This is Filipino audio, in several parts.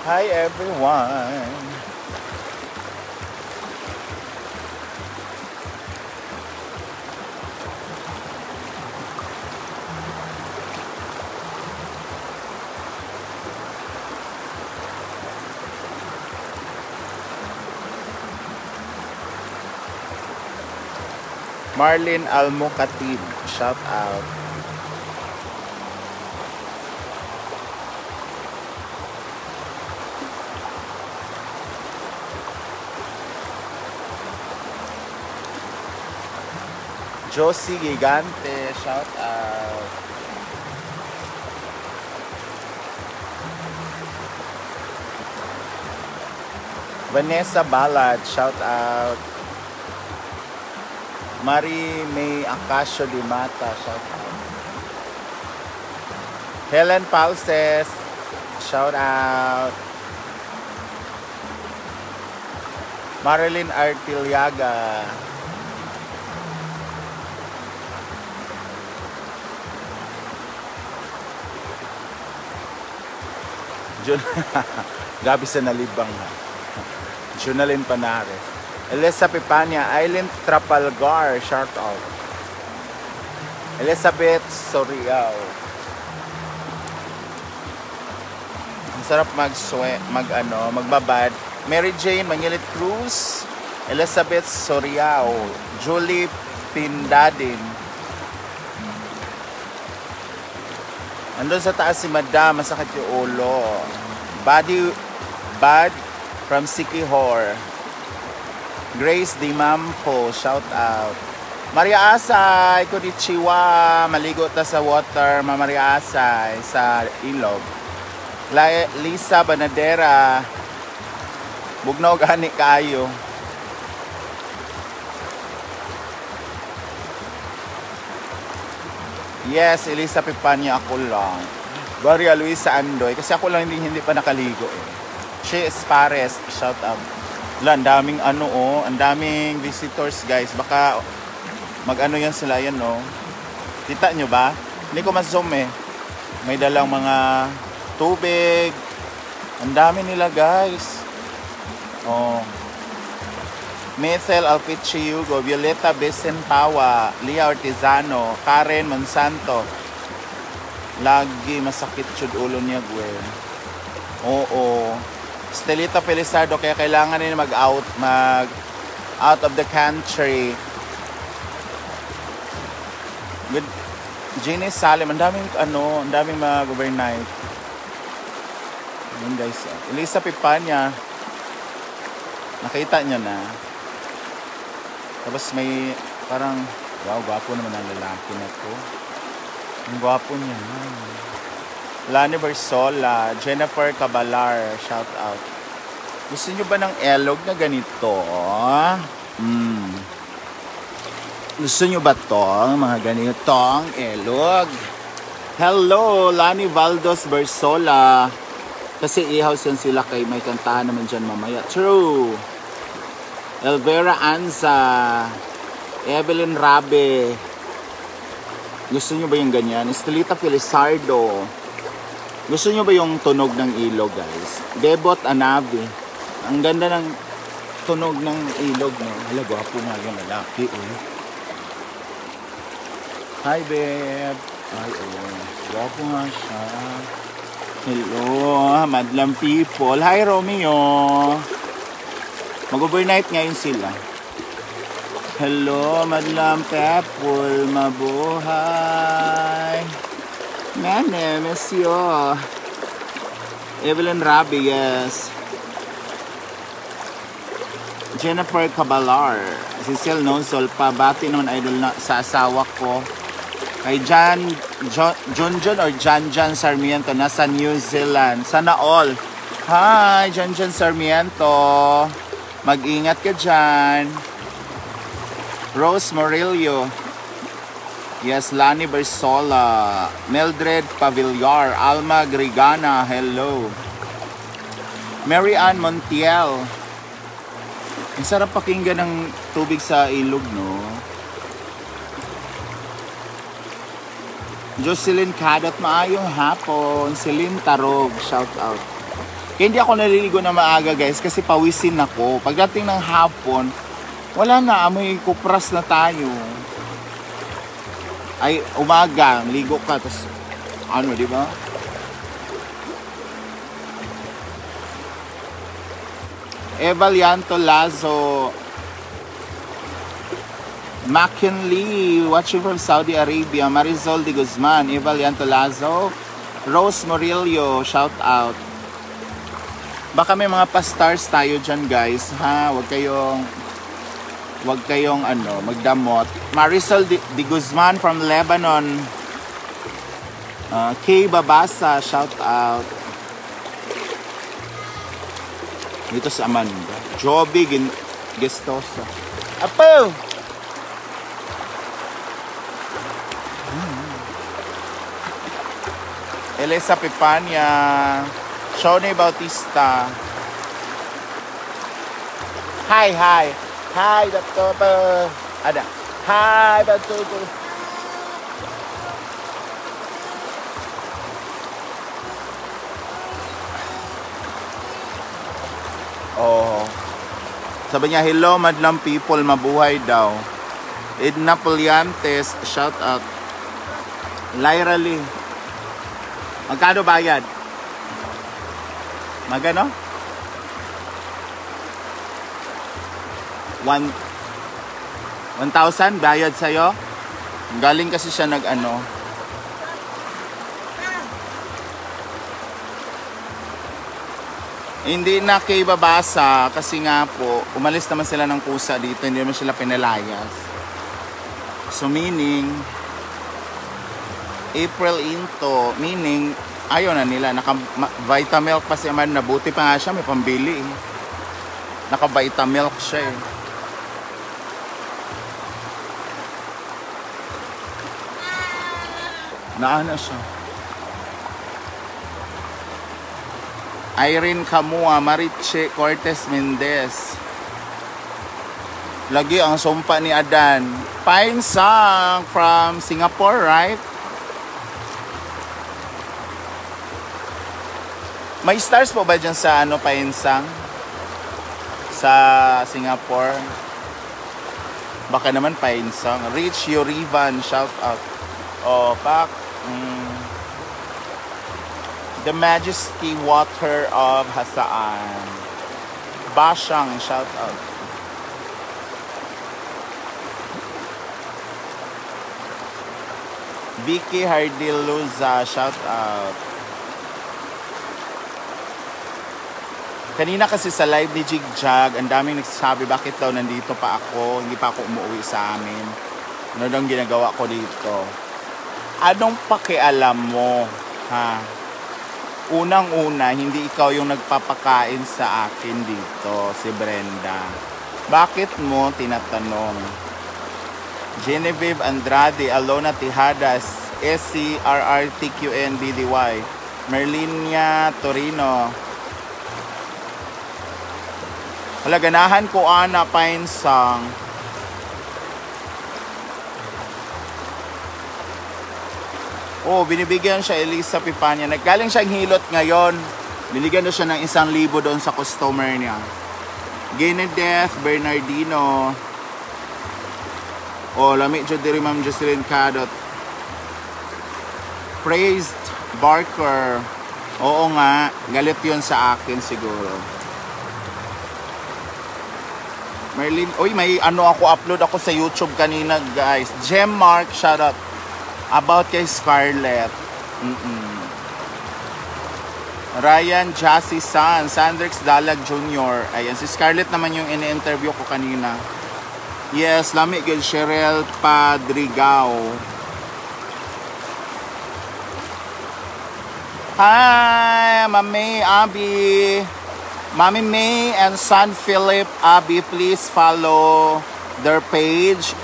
Hi everyone. Marlene Almocatib, shout out. Josie Gigante, shout out. Vanessa Balad, shout out. Marie May Acacio Di Mata, shout out. Helen Palses, shout out. Marilyn Artiliaga. Gabi sa nalibang ha. Junalyn Panares. Elisa Pipania, Aileen Trapalgar, shout out. Elizabeth Soriao. Ang sarap magbabad. Mary Jane Mangilit Cruz, Elizabeth Soriao, Julie Pindadin. Andun sa taas si Madam, masakit yung ulo. Bad from Sikihor. Grace Di Mampo, shout out. Maria Asay, konnichiwa. Maligo ta sa water, Maria Asay, sa ilog. Lisa Banadera, bugnaw gani kayo. Yes, Elisa Pipanya, ako lang. Gloria Luisa Andoy, kasi ako lang hindi pa nakaligo eh. She Espares, shout out. Wala, ang daming ang daming visitors guys. Baka mag-ano yan sila yan no. Kita nyo ba? Hindi ko ma-zoom eh. May dalang mga tubig. Ang dami nila guys. Oh. Methel Alpichi Hugo, Violeta Besenpawa, Lia Ortizano, Karen Monsanto. Lagi masakit chud ulo niya, Gwen. Oo. Estelita Felizardo, kaya kailangan nila mag-out of the country. With Jeannie Salim, ang daming mag-overnight. Yun guys. Elisa Pipanya, nakita niyo na. Tapos may parang, wow, gwapo naman ang lalaki na to. Ang gwapo niya. Lani Bersola, Jennifer Cabalar, shout out. Gusto nyo ba ng elog na ganito? Gusto nyo ba to? Mga ganitong elog? Hello, Lani Valdos Bersola. Kasi i-house yan sila kay may kantahan naman dyan mamaya. True. Elvera Anza, Evelyn Rabe. Gusto nyo ba yung ganyan? Estelita Felizardo. Gusto nyo ba yung tunog ng ilog, guys? Debot Anavi. Ang ganda ng tunog ng ilog, no? Hala, gwapo nga yung lalaki, eh. Hi, babe. Ay, oh. Gwapo nga siya. Hello, madlang people. Hi, Romeo. Mag-overnight ngayon sila. Hello, madlang people. Mabuhay. Nene, monsieur. Evelyn Rabi, yes. Jennifer Cabalar. Cecil Nonsol, pabati naman idol na sa asawa ko. Kay Junjun or Janjan Sarmiento, nasa New Zealand. Sana all. Hi, Janjan Sarmiento. Mag-ingat ka dyan. Rose Morillo. Yes, Lani Bersola. Mildred Pavillar. Alma Grigana. Hello. Mary Ann Montiel. Ang sarap pakinggan ng tubig sa ilog, no? Jocelyn Cadat, maayong hapon. Celine Tarog, shout out. Kaya hindi ako naliligo na maaga guys kasi pawisin ako. Pagdating ng hapon, wala na, amoy kupras na tayo. Ay, umaga, ligo ka, tapos ano, di ba? Eva Lianto Lazo, McKinley, watching from Saudi Arabia. Marisol de Guzman, Eva Lianto Lazo, Rose Morillo, shout out. Baka may mga pa-stars tayo dyan guys, ha? Huwag kayong ano, magdamot. Marisol de Guzman from Lebanon. Kay Babasa, shout out. Dito sa Amanda. Joby Gestosa. Apo! Elisa Pipania. Shoni Bautista. Hi, hi. Hi, Dr. Ada. Hi, Dr. Oh. Sabi niya, hello, madlang people, mabuhay daw. Edna Poliantes, shout out. Lyra Lee. Magkano bayad? Magano? 1,000 bayad sa'yo? Galing kasi siya nag-ano. Hindi na kay babasa kasi nga po, umalis naman sila ng kusa dito, hindi naman sila pinalayas. So meaning, April into, meaning, ayaw na nila. Naka-Vitamilk pa si Amanda. Buti pa nga siya, may pambili. Naka-Vitamilk siya eh. Naana siya. Irene Camua, Mariche Cortez Mendez. Lagi ang sumpa ni Adan. Pine Sang from Singapore, right? May stars po ba dyan sa ano, Pine Sang? Sa Singapore? Baka naman Pine Sang. Rich Yorivan, shout out. Oh, pak. The Majesty Water of Hasaan. Bashang, shout out. Vicky Hardiluza, shout out. Kanina kasi sa live ni Jigjag, ang daming nagsasabi bakit daw nandito pa ako, hindi pa ako umuwi sa amin. Ano daw ginagawa ko dito? Anong pakialam mo, ha? Unang-una, hindi ikaw yung nagpapakain sa akin dito, si Brenda. Bakit mo tinatanong? Genevieve Andrade, Alona Tijadas, SCRRTQNBDY, Merlinia Torino. Ganahan ko ana Pine Sang. Oh, binibigyan siya Elisa Pipania. Naggaling siyang hilot ngayon. Binigyan na siya ng 1,000 doon sa customer niya. Genedeth Bernardino. Oh, lamig dyan diri Ma'am Jocelyn Cadot. Praised Barker. Oo nga, galit yun sa akin siguro. Merlin, oy, may ano ako, upload ako sa YouTube kanina guys. Gem Mark, shout out. About kay Scarlett. Ryan Jassy San, Sandrex Dalag Jr. Ayan, si Scarlett naman yung ini-interview ko kanina. Yes, lami gil Cheryl Padrigao. Hi, Mami Abby. Mami May and son Philip Abby, please follow their page.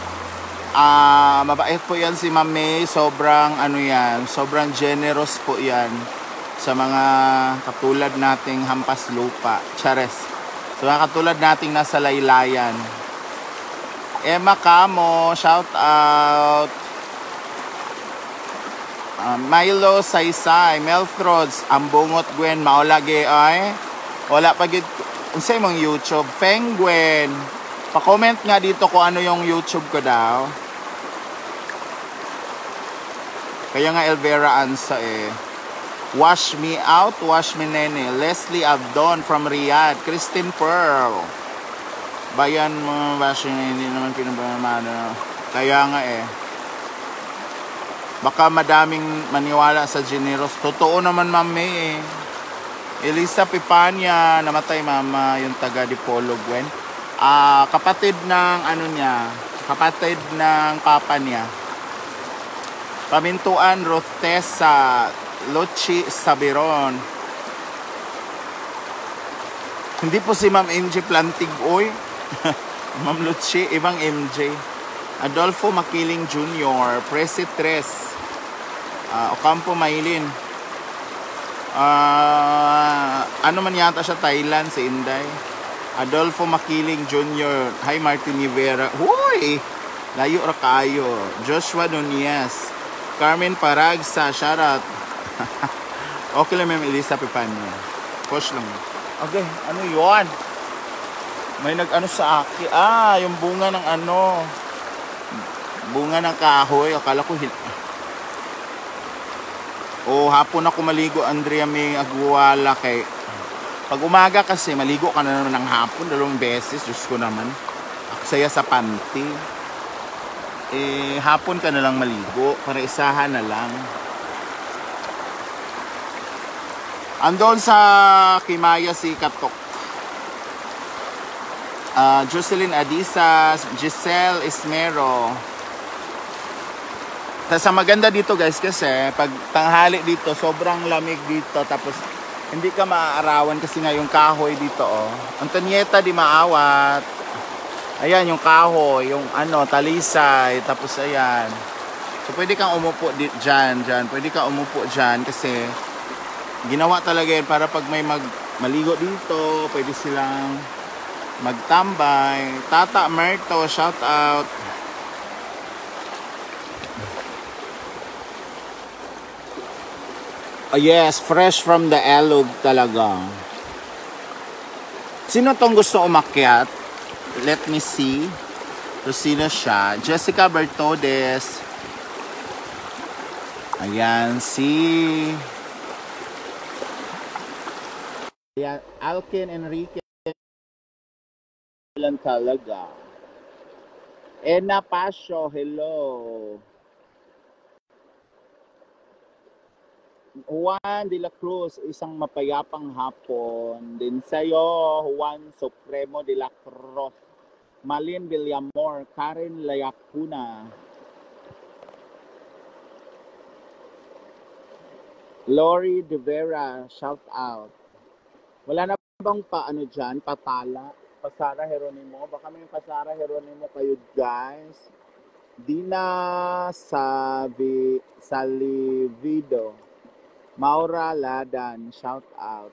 Mabait po yan si Mami. Sobrang ano yan, sobrang generous po yan sa mga katulad nating hampas lupa. Chares. Sa mga katulad nating nasa laylayan. Emma Camo, shout out. Milo Saysay, Melthrods, ang bungot Gwen, maulagi ay. Wala pa gid unsay mong YouTube. Feng Gwen, pa-comment nga dito kung ano yung YouTube ko daw. Kaya nga Elvera Ansa eh. Wash me out, wash me nene. Leslie Abdon from Riyadh. Christine Pearl. Bayan mo, bashing hindi naman pinabamano. Kaya nga eh. Baka madaming maniwala sa generous. Totoo naman Ma'am May eh. Elisa Pipanya, namatay mama, yung taga Dipolo Gwen. Kapatid ng ano niya, kapatid ng papa niya. Pamintuan Rotesa, Lochi Sabiron. Hindi po si Ma'am MJ Plantig, oy. Ma'am Lochi, ibang MJ. Adolfo Makiling Jr., Presi Tres, Ocampo Maylin. Ano man yata siya, Thailand, si Inday. Adolfo Makiling Jr., hi Martin Rivera. Huy! Layo ra kayo. Joshua Nunez, Carmen Paragsa, shoutout. Okay lang, Ma'am Elisa Pipanya. Push lang. Okay, ano yon? May nag-ano sa akin. Yung bunga ng ano. Bunga ng kahoy. Akala ko hapon ako maligo, Andrea May Aguala. Kay pag umaga kasi, maligo ka na naman ng hapon. 2 beses. Diyos ko naman. Aksaya sa panty. Hapon ka na lang maligo. Para isahan na lang. Andon sa Kimaya si Katok. Jocelyn Adisa, Giselle Ismero. Tapos ang maganda dito guys kasi pag tanghali dito sobrang lamig dito tapos hindi ka maaarawan kasi nga yung kahoy dito oh. Antonieta di Maawat. Ayan yung kahoy, yung ano talisay tapos ayan. So pwede kang umupo diyan. Pwede kang umupo diyan kasi ginawa talaga yun para pag may maligo dito, pwede silang magtambay. Tata Merto, shout out. Yes, fresh from the elog talaga. Sino tong gusto umakyat? Let me see. So, sino siya? Jessica Bertodes. Ayan, Ayan, Alkin Enrique lang talaga. Ena Pasio, hello. Juan de la Cruz, isang mapayapang hapon. Din sa'yo, Juan Supremo de la Cruz. Malin Villamor, Karen Layacuna. Lori De Vera, shout out. Wala na bang paano dyan? Patala? Pasara Heronimo? Baka may Pasara Heronimo kayo guys. Dina Salivido. Maura Ladan, shout out.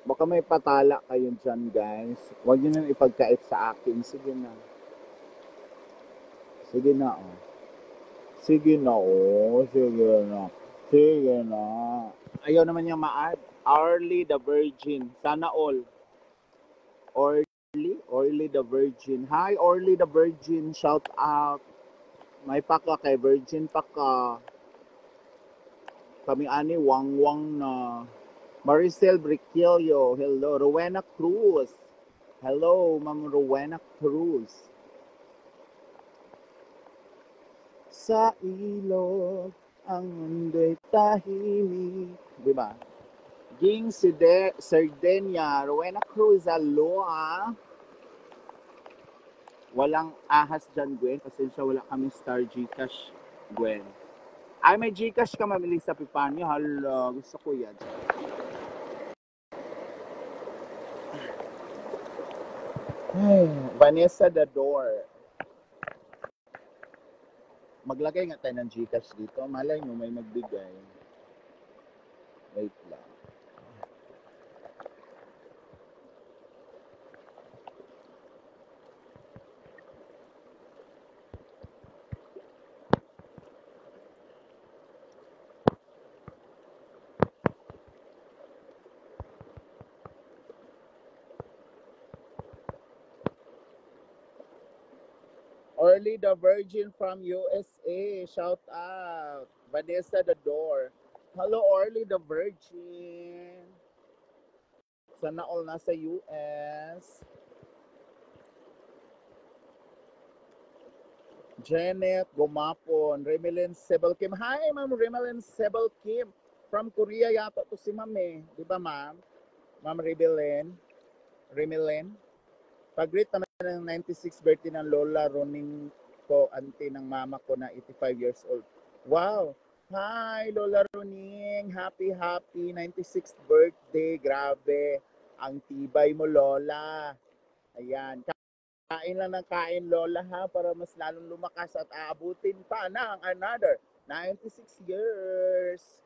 Baka may patala kayo dyan guys. Huwag nyo nang ipagkait sa akin. Sige na. Sige na oh. Sige na oh. Sige na. Sige na. Ayaw naman yung ma-add. Orly the Virgin. Sana all. Orly the Virgin. Hi Orly the Virgin. Shout out. May paka kay Virgin paka. Kami ani wang na. Maricel Briquillo. Hello. Rowena Cruz. Hello, Ma'am Rowena Cruz. Sa ilog ang mundo'y tahimik. Diba? Ging Sardenia. Rowena Cruz. Aloha. Walang ahas dyan, Gwen. Pasensya, wala kami Star Gcash, Gwen. Ay, may Gcash ka, Ma'am Elisa Pipanyo. Hala, gusto ko yan. Ay, Vanessa Dador. Maglagay nga tayo ng Gcash dito. Malay mo, may magbigay. Wait lang. Orly the Virgin from USA. Shout out. Vanessa the Door. Hello, Orly the Virgin. Sana all nasa US. Janet Gumapon. Remelin Sebel Kim. Hi, Ma'am Remelin Sebel Kim. From Korea yata to si Ma'am eh. Di ba, Ma'am? Ma'am Remelin. Pag-greet naman ng 96th birthday ng Lola Roning ko, auntie ng mama ko na 85 years old. Wow! Hi, Lola Roning! Happy 96th birthday! Grabe! Ang tibay mo, Lola! Ayan. Kain lang ng kain, Lola, ha? Para mas lalong lumakas at aabutin pa ng another 96 years!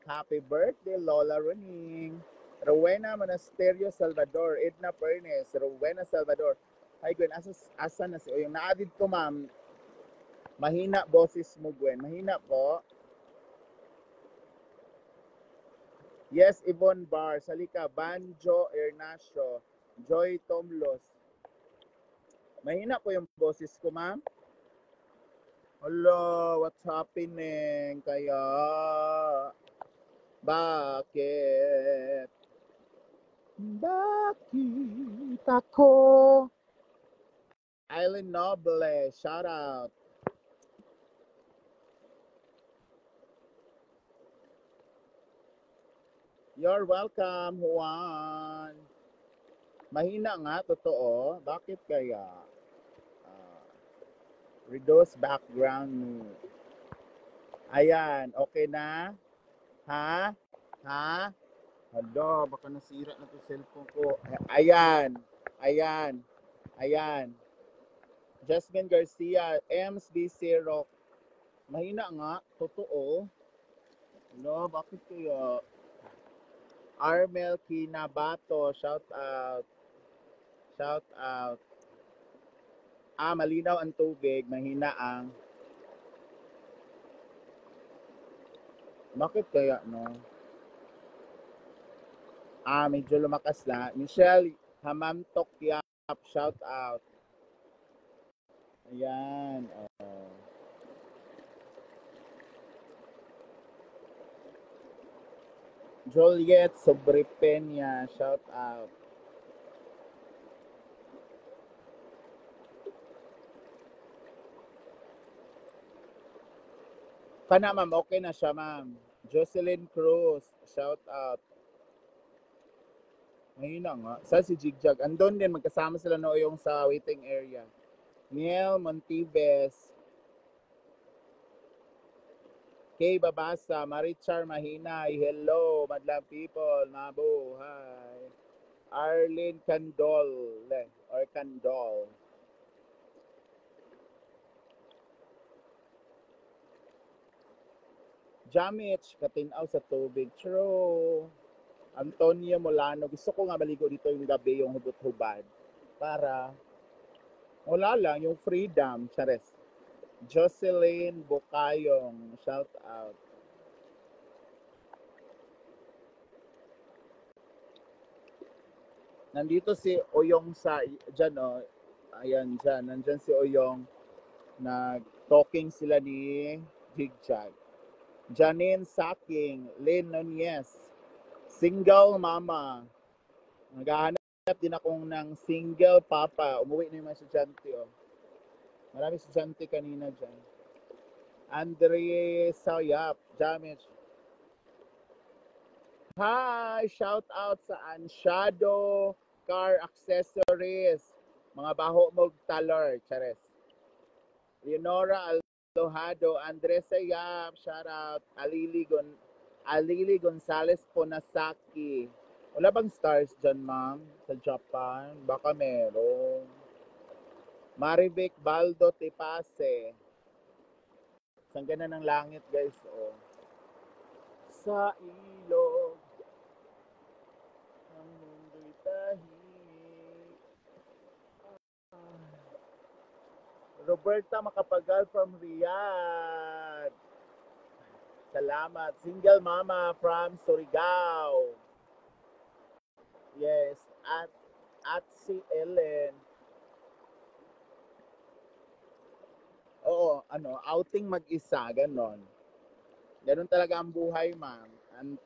Happy birthday, Lola Roning! Rowena Monasterio Salvador, Edna Pernes, Rowena Salvador. Hi Gwen, asa na si Oyong naadid ko ma'am. Mahina boses mo Gwen, mahina po. Yes, Yvonne Bar, Salika, Banjo Ernacio, Joy Tomlos. Mahina po yung boses ko ma'am. Hello, what's happening? Kaya, bakit? Bakit ako? Island Noble, shout out. You're welcome, Juan. Mahina nga, totoo. Bakit kaya? Reduce background. Ayan, okay na? Ha? Ha? Hala, baka nasira na to cellphone ko. Ayan. Ayan. Ayan. Jasmine Garcia, Ems BC Rock. Mahina nga, totoo. Hala, bakit kaya? Armel Kinabato, shout out. Shout out. Malinaw ang tubig, mahina ang. Bakit kaya, no? Medyo lumakas na. Michelle Hamamtok Yap, shout out. Ayan. Juliet Sobrepenia, shout out. Kana ma'am, okay na siya ma'am. Jocelyn Cruz, shout out. Mahina nga. Sa si Jigjag. Andun din, magkasama sila no yung sa waiting area. Miel Montibes. Kay Babasa, Marichar Mahinay. Hello, madlang people. Mabuhay. Arlene Candol. Or Candol. Jamich, katinaw sa tubig. True. Antonio Molano, gusto ko nga maligo dito yung gabi, yung hubot-hubad. Para, wala lang, yung freedom, chares. Jocelyn Bukayong, shout out. Nandito si Oyong sa, dyan o, ayan dyan, nandyan si Oyong, nag-talking sila ni Jigjag. Janine Saking, Lynn Nunez, single mama. Naghahanap din akong ng single papa. Umuwi na yung mga estudyante, oh. Marami estudyante kanina dyan. Andre Sayap, Jamich. Hi! Shout out sa Anshado Car Accessories. Mga baho mog talor, chares. Leonora Alojado, Andres Sayap, shout out. Alili Gonzalez Ponasaki. Wala bang stars dyan, ma'am? Sa Japan? Baka meron. Marivic Baldo Tipase. Isang ganda ng langit, guys. Oh. Sa ilog. Ang mundo'y tahimik. Roberta Makapagal from Riyadh. Salamat. Single mama from Surigao. Yes, at si Ellen. outing mag-isa, ganon. Ganon talaga ang buhay, ma'am.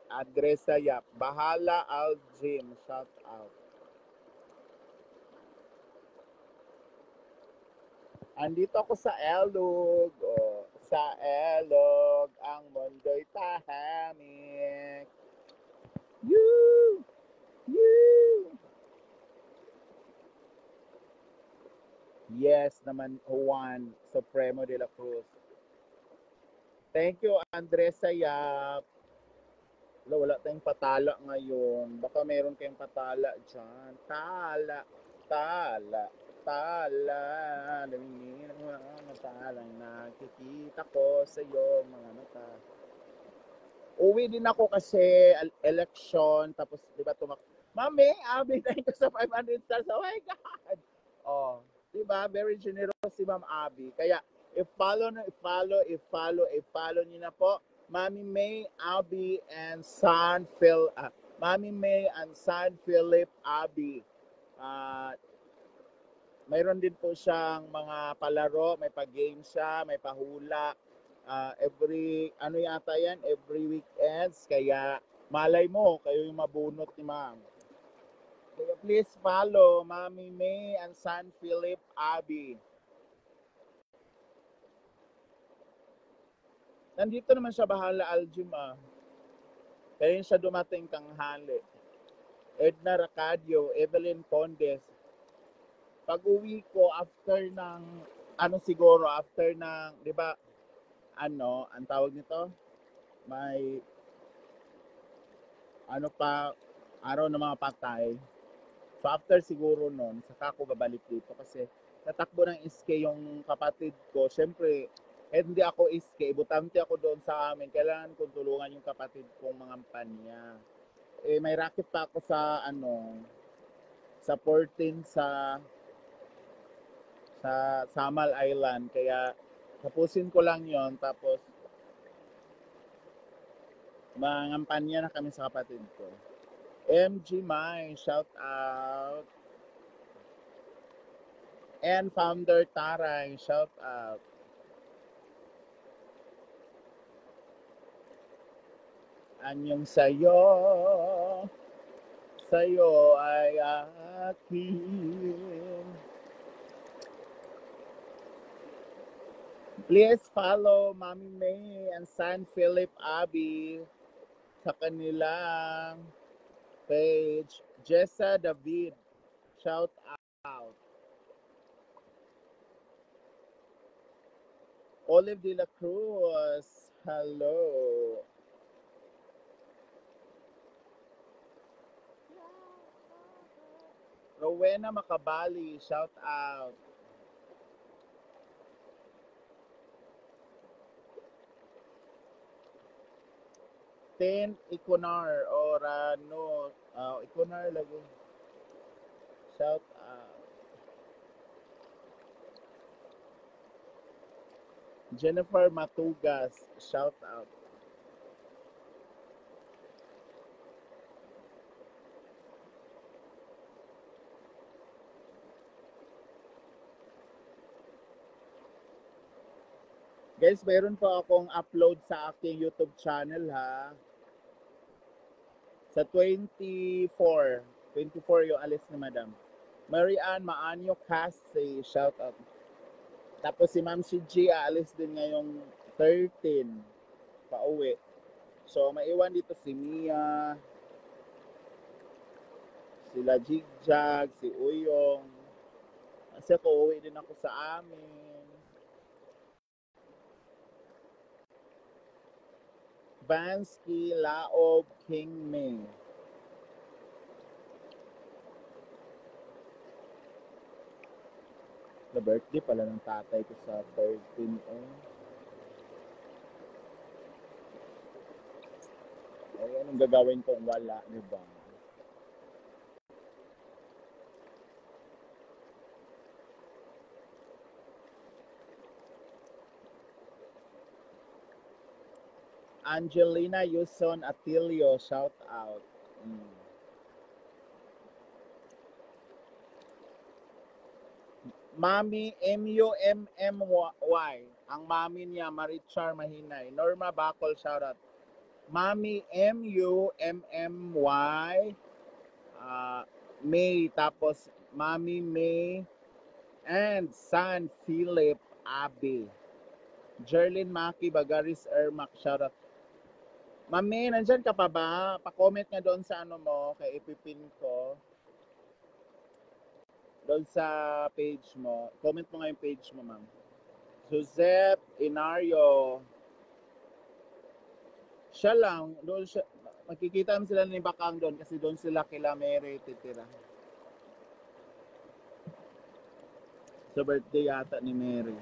Adresa Yap. Bahala Al Jim. Shout out. Andito ako sa Elog. Oh, sa Elog, ang mundo'y tahimik. You! You! Yes naman, Juan Supremo de la Cruz. Thank you, Andresa Yap. Wala tayong patala ngayon. Baka meron kayong patala dyan. Tala, tala, tala. Damingin ang mga matalang nakikita ko sa iyo, mga mata. Uwi din ako kasi election, tapos di ba Mami, Abby, thank you sa 500 stars. Oh my God! Oh, di ba? Very generous si Ma'am Abby. Kaya, i-follow niyo na po. Mami May, Abby, and Son Phil, Mami May and Son Philip Abby. Mayroon din po siyang mga palaro, may pa-game siya, may pahula. Every weekends. Kaya malay mo, kayo yung mabunot ni Ma'am. Kaya please follow Mami May and Son Philip Abby. Nandito naman siya, Bahala Aljim. Kaya siya dumating tanghali. Edna Racadio, Evelyn Condes. Pag-uwi ko after ng di ba, ang tawag nito? May araw ng mga patay. So after siguro nun, saka ako babalik dito kasi natakbo ng iske yung kapatid ko. Siyempre, hindi ako iske, butante ako doon sa amin. Kailangan kong tulungan yung kapatid kong mga panya. May racket pa ako sa sa 14 sa Samal Island. Kaya tapusin ko lang yon, tapos mangampanya na kami sa kapatid ko. MG Mai, shout out. And Founder Taray, shout out. Anyong sa'yo ay akin. Please follow Mami May and San Philip Abby sa kanilang page. Jessa David, shout out. Olive de la Cruz, hello. Rowena Macabali, shout out. Ten Ikonar or Ikonar lagi. Shout out. Jennifer Matugas, shout out. Guys, mayroon po akong upload sa aking YouTube channel ha. Sa 24 yung alis ni Madam. Marianne Maanyo Castay, shout out. Tapos si Ma'am si G aalis din ngayong 13 pauwi. So maiwan dito si Mia, sila Jigjag, si Uyong. Kasi ako uwi din ako sa amin. Vansky Laob King Ming. The birthday pala ng tatay ko sa 13 Ay, anong gagawin kung wala, di ba? Angelina Yuson Atilio, shout out. Mami, M-U-M-M-Y. Ang mami niya, Marichar Mahinay. Norma Bacol, shoutout. Mami, M-U-M-M-Y. May, tapos Mami May. And son, Philip Abe. Jerlyn Maki, Bagaris Ermac, shoutout. Mami, nandyan ka pa ba? Pa-comment nga doon sa ano mo, kay ipipin ko. Doon sa page mo. Comment mo nga yung page mo, ma'am. Suzette Inario. Siya lang. Doon siya, makikita mo sila ni Bakang doon kasi doon sila kila Mary titira. Sa birthday yata ni Mary.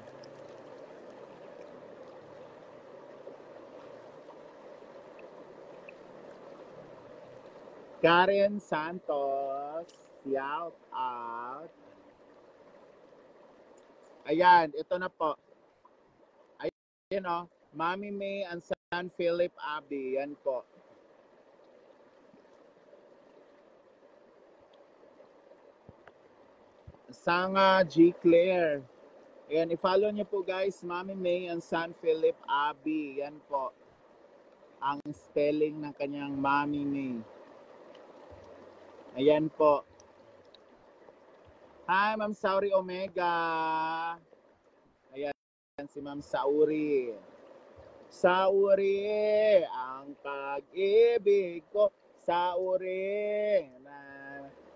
Karen Santos. Shout out. Ayan, ito na po. Ayan o. Mami May and son Philip Abbey. Yan po. Sanga G. Claire. Ayan, i-follow niyo po guys. Mami May and son Philip Abbey. Yan po. Ang spelling ng kanyang Mami May. Ayan po. Hi, Ma'am Sauri Omega. Ayan, si Ma'am Sauri. Sauri, ang pag-ibig ko. Sauri,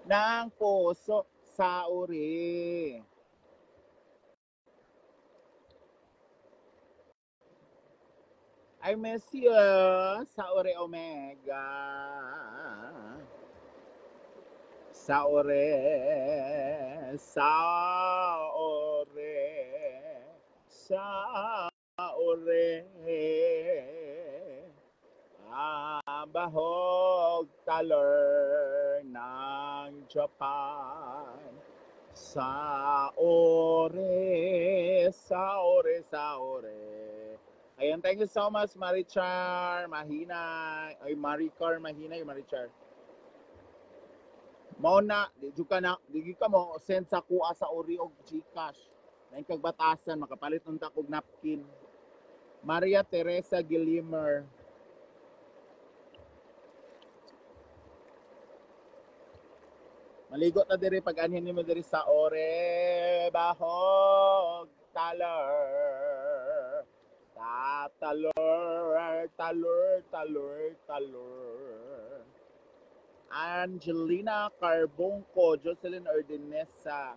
ng puso. Sauri. I miss you, Sauri Omega. Saore, saore, saore, bahog taler ng Japan. Saore, saore, saore. Ayan, thank you so much, Marichar Mahina. Ay, Maricar Mahina, yung Marichar. Mao na, di ka mo send sa kuha sa ori og GCash. Lain kag batasan makapalit unta kog napkin. Maria Teresa Gilimer. Maligot na diri pag anhin nimo diri sa ore bahog taler. Talor. Angelina Carbonco, Jocelyn Ordinesa.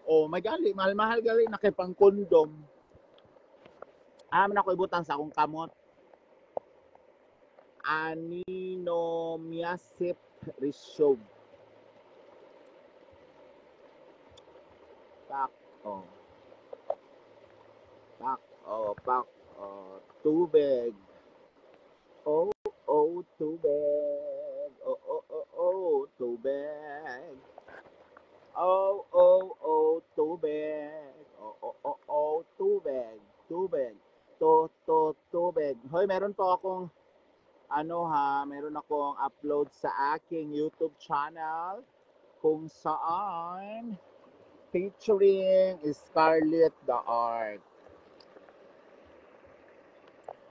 Oh, magali, mahal-mahal gali na kay pang kondom. Aman ako ibutang sa akong kamot. Anino Miasip Rishog. Pak, oh. Pak, tubig. Oh, tubig. Oh, tubig. Oh, tubig. Oh, tubig. Tubig. Hoy, meron po akong meron akong upload sa aking YouTube channel kung saan featuring Scarlett the Art.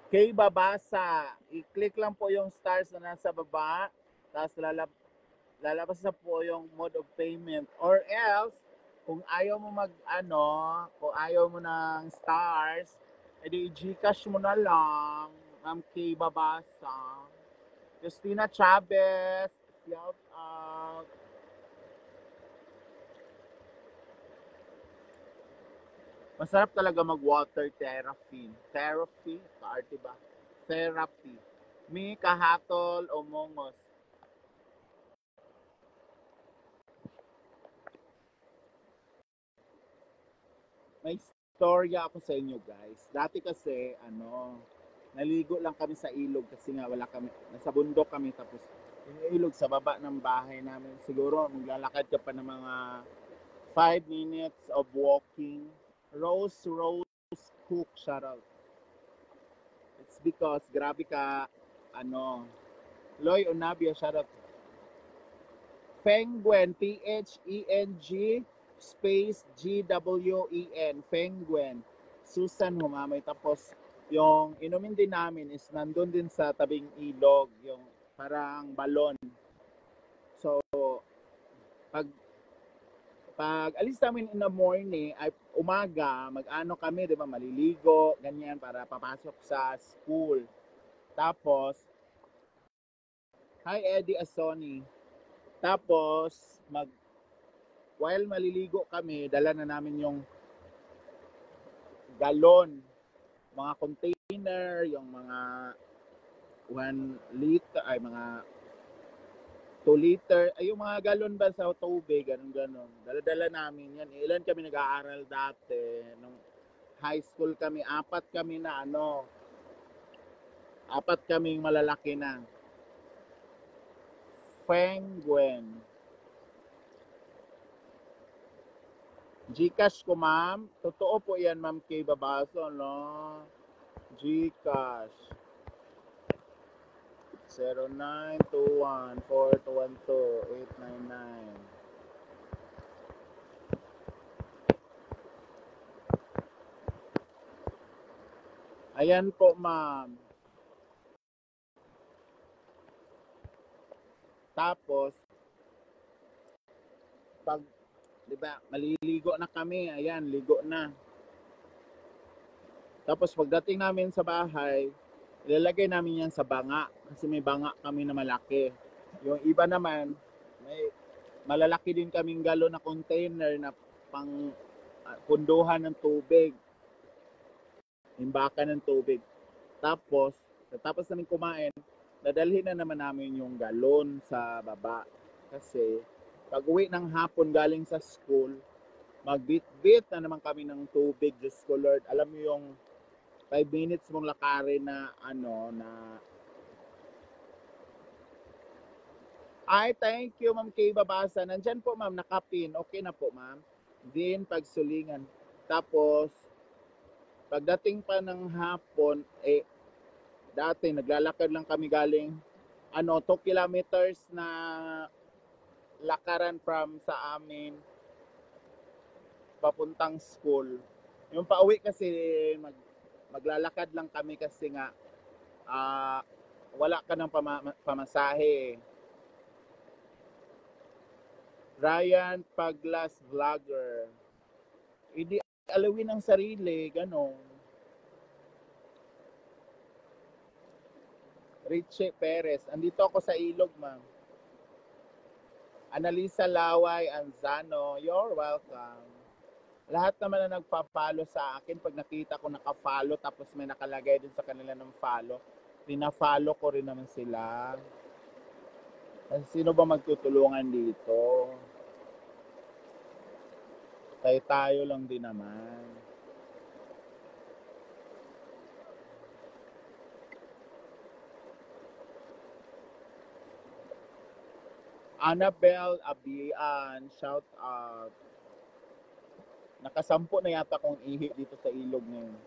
Kay Babasa, i-click lang po yung stars na nasa baba, tapos lalabas na po yung mode of payment. Or else, kung ayaw mo kung ayaw mo ng stars, edi i-Gcash mo na lang, Ma'am Kay Babasa. Justina Chavez, shout out. Masarap talaga mag-water therapy. Therapy? Kaarte ba? Therapy. Mi kahatol o mongos. May storya ako sa inyo guys. Dati kasi, naligo lang kami sa ilog kasi nga wala kami, nasa bundok kami tapos yung ilog sa baba ng bahay namin. Siguro maglalakad ka pa ng mga 5 minutes of walking. Rose Cook, shout out. It's because, grabe ka, Loy Onabia, shout out. Fengwen, P-H-E-N-G space G-W-E-N. Fengwen. Susan Humamay. Tapos, yung inumin din namin is nandun din sa tabing ilog, yung parang balon. So, pag alis namin in the morning, ay umaga, mag-ano kami, di ba, maliligo, ganyan, para papasok sa school. Tapos, hi Eddie Asoni. Tapos, while maliligo kami, dala na namin yung galon, mga container, yung mga 1 liter, ay mga 2 liter, ay yung mga galon ba sa tubig, ganun. Dala-dala namin yan. Ilan kami nag-aaral dati. Nung high school kami, apat kaming malalaki na. Fengwen. Gcash ko, ma'am. Totoo po yan, ma'am Kay Babaso, no? Gcash. 0921-4212-899. Ayan po, ma'am. Tapos, pag, di ba, maliligo na kami. Ayan, ligo na. Tapos, pagdating namin sa bahay, ilalagay namin yan sa banga. Kasi may banga kami na malaki. Yung iba naman, may malalaki din kaming galon na container na pang punduhan ng tubig. Imbakan ng tubig. Tapos namin kumain, dadalhin na naman namin yung galon sa baba. Kasi pag uwi ng hapon galing sa school, magbit-bit na naman kami ng tubig. Diyos ko Lord, alam mo yung 5 minutes mong lakarin na Ay, thank you, Ma'am Kay Babasa. Nandyan po, ma'am, nakapin. Okay na po, ma'am. Din, pagsulingan. Tapos, pagdating pa ng hapon, dati, naglalakad lang kami galing, 2 kilometers na lakaran from sa amin, papuntang school. Yung pauwi kasi, maglalakad lang kami kasi nga, wala ka ng pamasahe. Ryan Paglas Vlogger. Hindi alawin ang sarili, ganon. Richie Perez. Andito ako sa ilog, ma'am. Analisa Laway Anzano. You're welcome. Lahat naman na nagpa-follow sa akin, pag nakita ko naka-follow tapos may nakalagay din sa kanila ng follow, pina-follow ko rin naman sila. Sino ba magtutulungan dito? Tayo lang din naman. Annabelle Abian, shout out. Nakasampu na yata kong ihi dito sa ilog ngayon.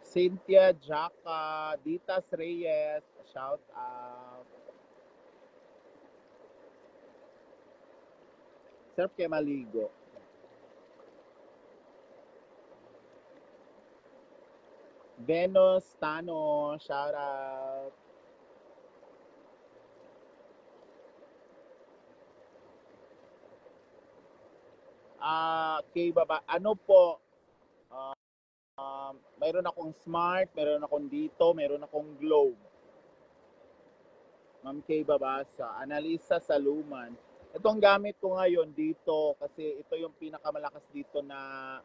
Cynthia Jaka, Ditas Reyes, shout out. Sarap kayo maligo. Venus Tano, shout out. Kay Baba, ano po, mayroon akong Smart, mayroon akong dito, mayroon akong Globe. Ma'am Kay Babasa, Analisa Saluman. Itong gamit ko ngayon dito kasi ito yung pinakamalakas dito na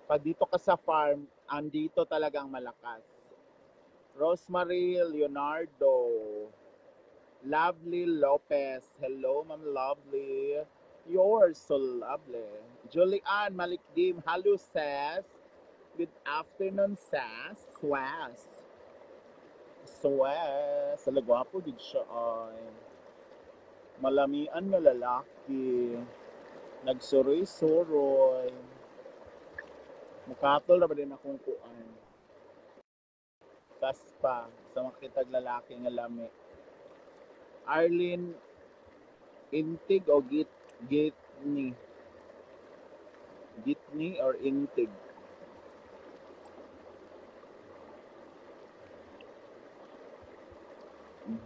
pag dito ka sa farm, andito talagang malakas. Rosemary Leonardo. Lovely Lopez. Hello, Ma'am Lovely. You're so lovely. Julian Malikdim. Hello, Sas. Good afternoon, Sas. Swas. Swas. Salagwapo din siya ay. Malamian na lalaki. Nagsuroy-suroy. Mukatol na ba din akong kuan. Kaspa sa makitag lalaki nga lami. Arlene Intig o gitni? Gitni or intig?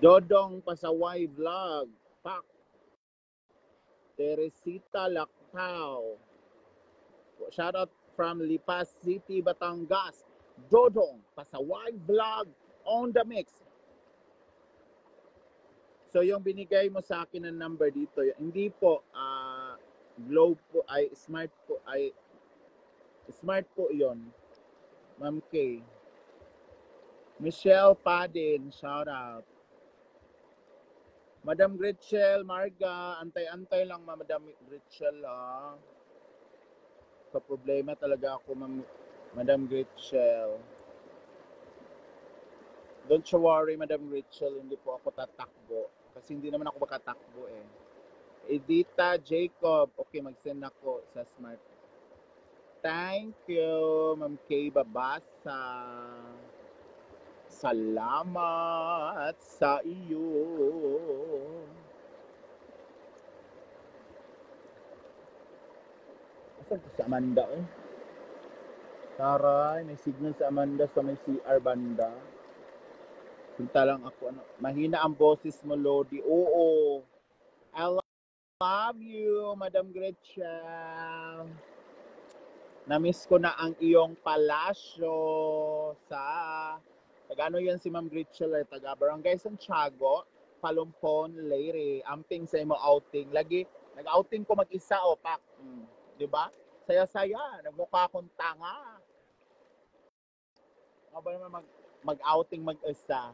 Dodong Pasaway Vlog. Pak. Teresita Lactao. Shout out from Lipas City, Batangas. Dodong Pasaway Vlog on the mix. So yung binigay mo sa akin ng number dito, hindi po Globe po ay smart po 'yon. Ma'am K. Michelle Padin, shout out. Madam Gretchel, Marga, antay-antay lang Madam Gretchel ha. Sa problema talaga ako Madam Gretchel. Don't you worry Madam Gretchel, hindi po ako tatakbo. Kasi hindi naman ako makatakbo eh. Edita Jacob, okay mag-send ako sa smart. Thank you, Ma'am K. Babasa. Salamat sa iyo. Asan po si Amanda eh? Taray, may signal sa Amanda sa may CR banda. Punta lang ako. Mahina ang boses mo, Lodi. Oo. I love you, Madam Gretchen. Namiss ko na ang iyong palasyo sa taga-ano yan si Ma'am Gretchen eh, taga Barangay Santiago, Palumpon, Leyre. Amping sa imo outing. Lagi, nag-outing ko mag-isa o pak. Diba? Saya-saya. Nagmukha akong tanga. Ako ba naman mag-outing mag-isa?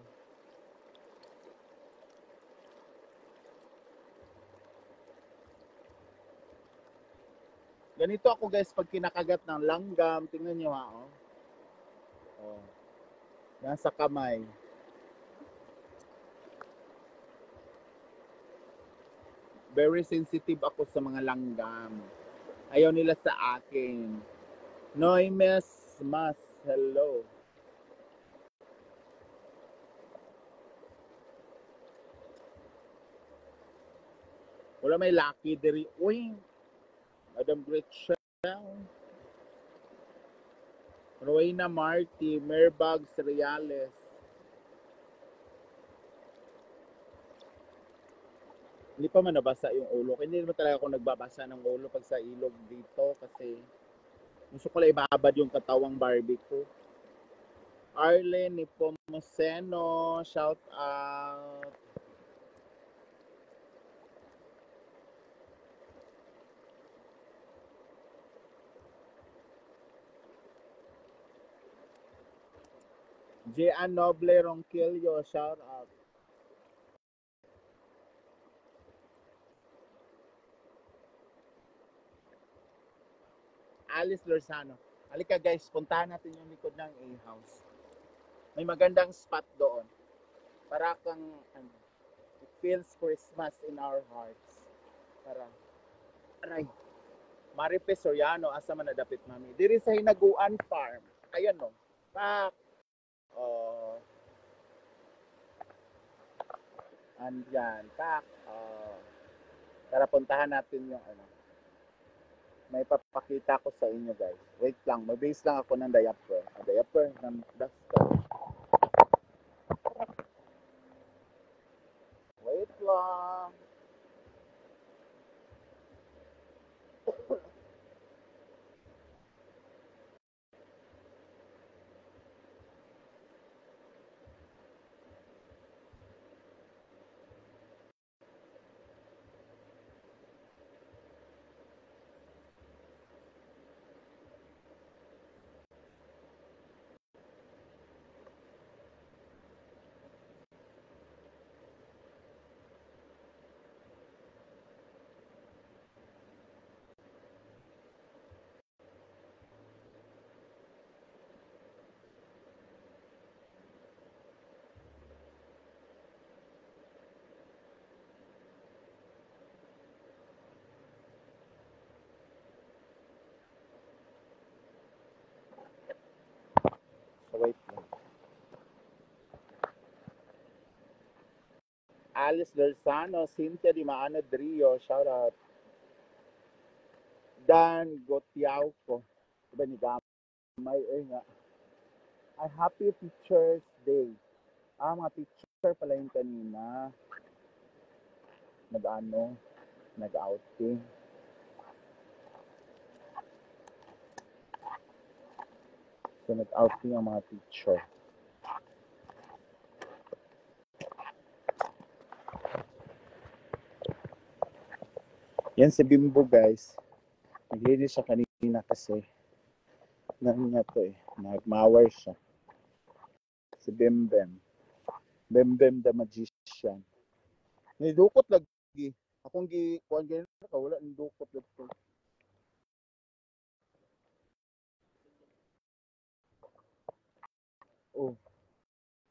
Ganito ako guys pag kinakagat ng langgam. Tingnan nyo ha. Oh. Nasa kamay. Very sensitive ako sa mga langgam. Ayaw nila sa akin. Noimes mas. Hello. Wala may lucky diri. Uy. Madam Gretchen. Rowena Marty. Merbags Reales. Hindi pa man nabasa yung ulo. Hindi naman talaga ako nagbabasa ng ulo pag sa ilog dito kasi gusto ko lang ibabad yung katawang Barbie ko. Arlene Nepomuceno, shout out. Jean Noble Ronquillo, shout out. Alice Lorzano. Halika guys, puntahan natin yung likod ng A-House. May magandang spot doon. Para kang, it feels Christmas in our hearts. Para, aray, Maripes Soriano, asa man nadapit mami. Diri sa Hinaguan Farm. Ayan no. Pak. Andyan. Pak. Tara puntahan natin yung ano. May papakita ko sa inyo guys. Wait lang, may base lang ako ng diaper. Diaper ng duster. Wait lang. Alice Lozano, Cynthia Di Maano Drio, shout out. Dan Gotiao ko. Diba ni Gamay, nga. Ay, happy Teacher's Day. Mga teacher pala yung kanina. Nag-outing. So, nag-outing ang mga teacher. Yan si Bimbo, guys. Naglinis siya kanina kasi niya to nagmawar siya. Si Bembem. Bembem the Magician. Nidukot lagi. Akong kuan ganyan ka wala nidukot dito. Oh.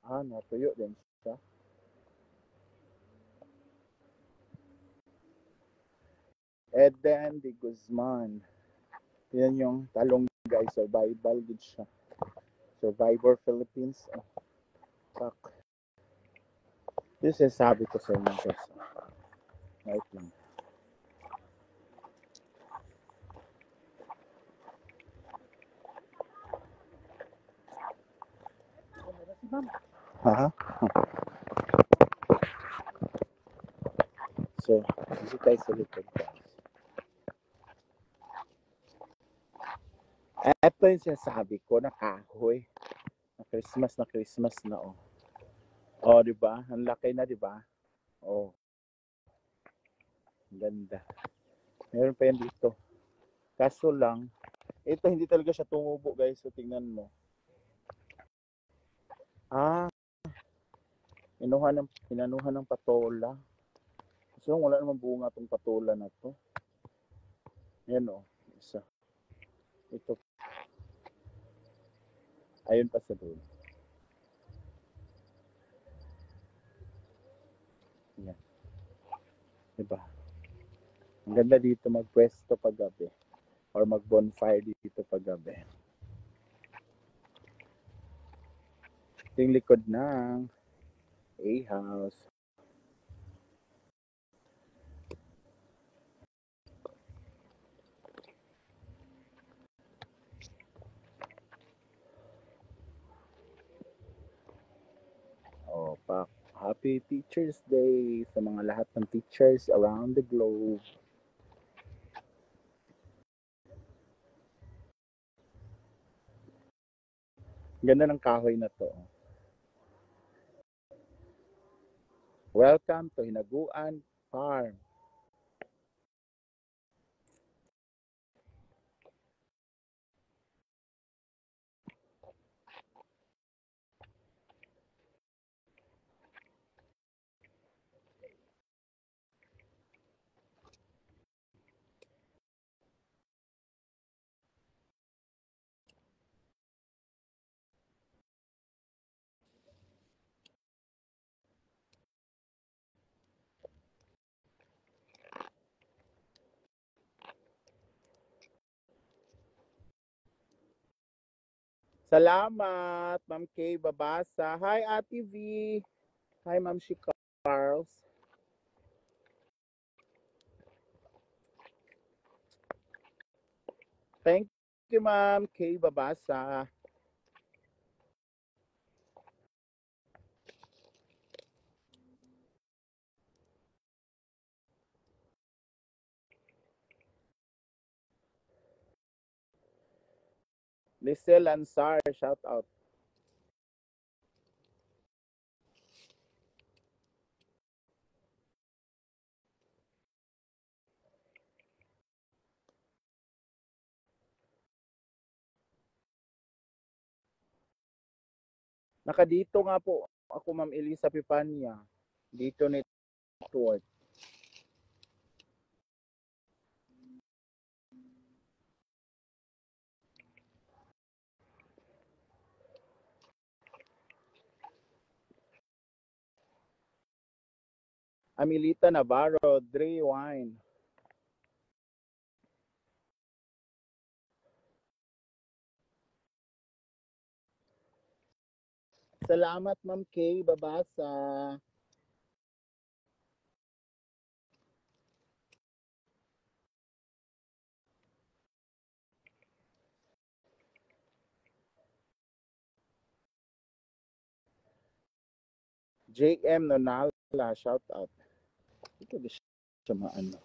Natuyo din siya. Eden de Guzman. Yan yung talong, guys. Survival good siya. Survivor Philippines. Fuck. This is sabi ko sa inyo, guys. Right lang. Ha? So, dito tayo sa likod, guys. Ito yung sinasabi ko na kahoy. Na Christmas na, oh. Oh, di ba? Ang laki na, di ba? Oh. Ang ganda. Meron pa yan dito. Kaso lang, ito hindi talaga siya tumubo, guys. So, tingnan mo. Inanuhan ng patola. So, wala namang bunga tong patola na to. Yan, oh. Isa. Ito. Ayun pa sa doon. Yan. Diba? Ang ganda dito magpwesto paggabi. Or mag-bonfire dito paggabi. Ito yung likod ng A-house. Oh, pak. Happy Teacher's Day sa mga lahat ng teachers around the globe. Ganda ng kahoy na to. Welcome to Hinaguan Farm. Salamat, Ma'am Kay Babasa. Hi, Ate V. Hi, Ma'am She Carls. Thank you, Ma'am Kay Babasa. Lisel Ansar, shout out. Nakadito nga po ako, Ma'am Elisa Pipanya. Dito network. Amilita Navarro, Dre Wine. Salamat, Ma'am Kay Babasa. JM Nonala, shout out. Ito di siya maano.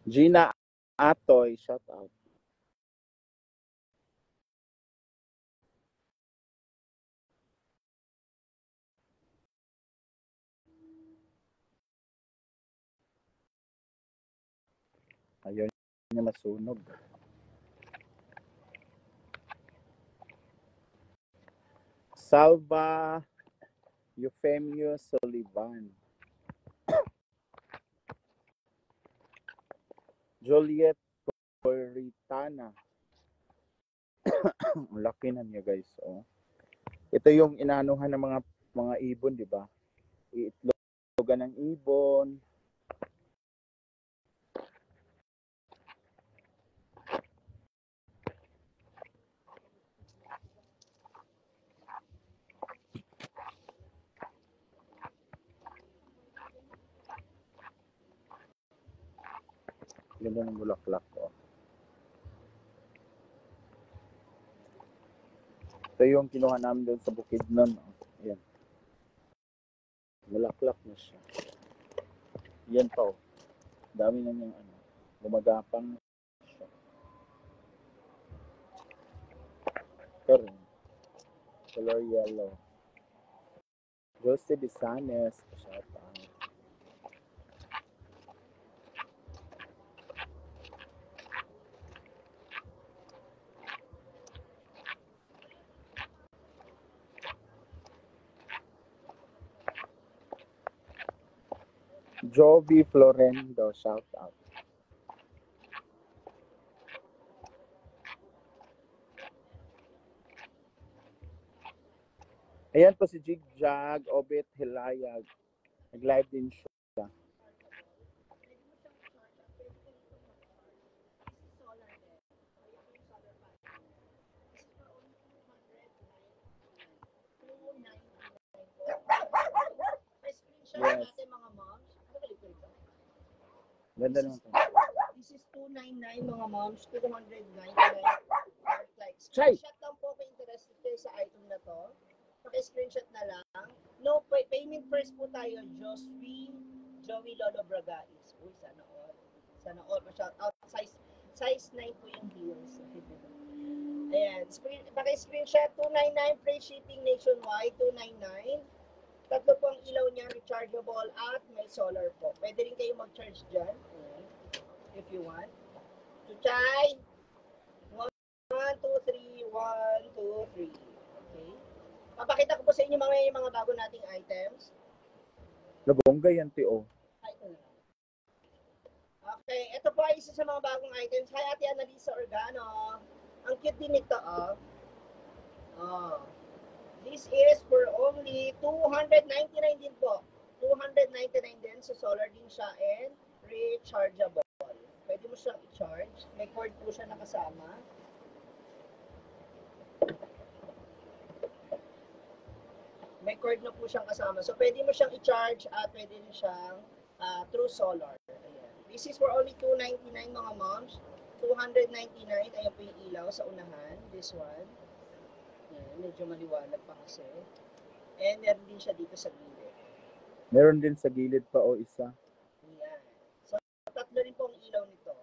Gina Atoy, shout out. Ayun niya masunog. Salva Eufemio Sullivan. Juliet Coritana. Ang laki na niya guys. Oh. Ito yung inanuhan ng mga ibon, di ba? Iitlogan ng ibon. Ganda ng bulaklak ko. Ito yung kinuha namin doon sa bukid nun. Ayan. Bulaklak na siya. Yan pa oh. Dami na niyang ano. Gumagapang siya. Pero, color yellow. Jose Bisanes. Shout out. Jovi Florendo, shout out. Ayan po si Jigjag, Obet Hilayag. Nag-live din siya. Yes. Ganda naman po. This is 299 mga moms, 299 likes. Chay! Screenshot lang po kung interested kayo sa item na to. Paki-screenshot na lang. No, payment first po tayo. Joey Lolo Bragais. Uy, sana all. Sana all. Shout out. Size 9 po yung heels. Ayan. Paki-screenshot 299 free shipping nationwide. 299. Tatlo po ang ilaw niya, rechargeable at may solar po. Pwede rin kayo mag-charge dyan. If you want. Chuchay! 1, 2, 3, 1, 2, 3. Okay. Papakita ko po sa inyo yung mga bago nating items. Nabongga yan, Tio. Okay, ito po ay isa sa mga bagong items. Hi, Ate Annalisa Organo. Ang cute din ito, oh. Oh. This is for only 299 din po. 299 din. So, solar din siya and rechargeable. Pwede mo siyang i-charge. May cord po siya nakasama. May cord na po siyang kasama. So, pwede mo siyang i-charge at pwede rin siyang through solar. Ayan. This is for only 299 mga moms. 299. Ayan po yung ilaw sa unahan. This one. Ayan. Medyo maliwanag pa kasi. And meron din siya dito sa gilid. Meron din sa gilid pa o isa. Ayan. So, tatlo rin po ang ilaw nito.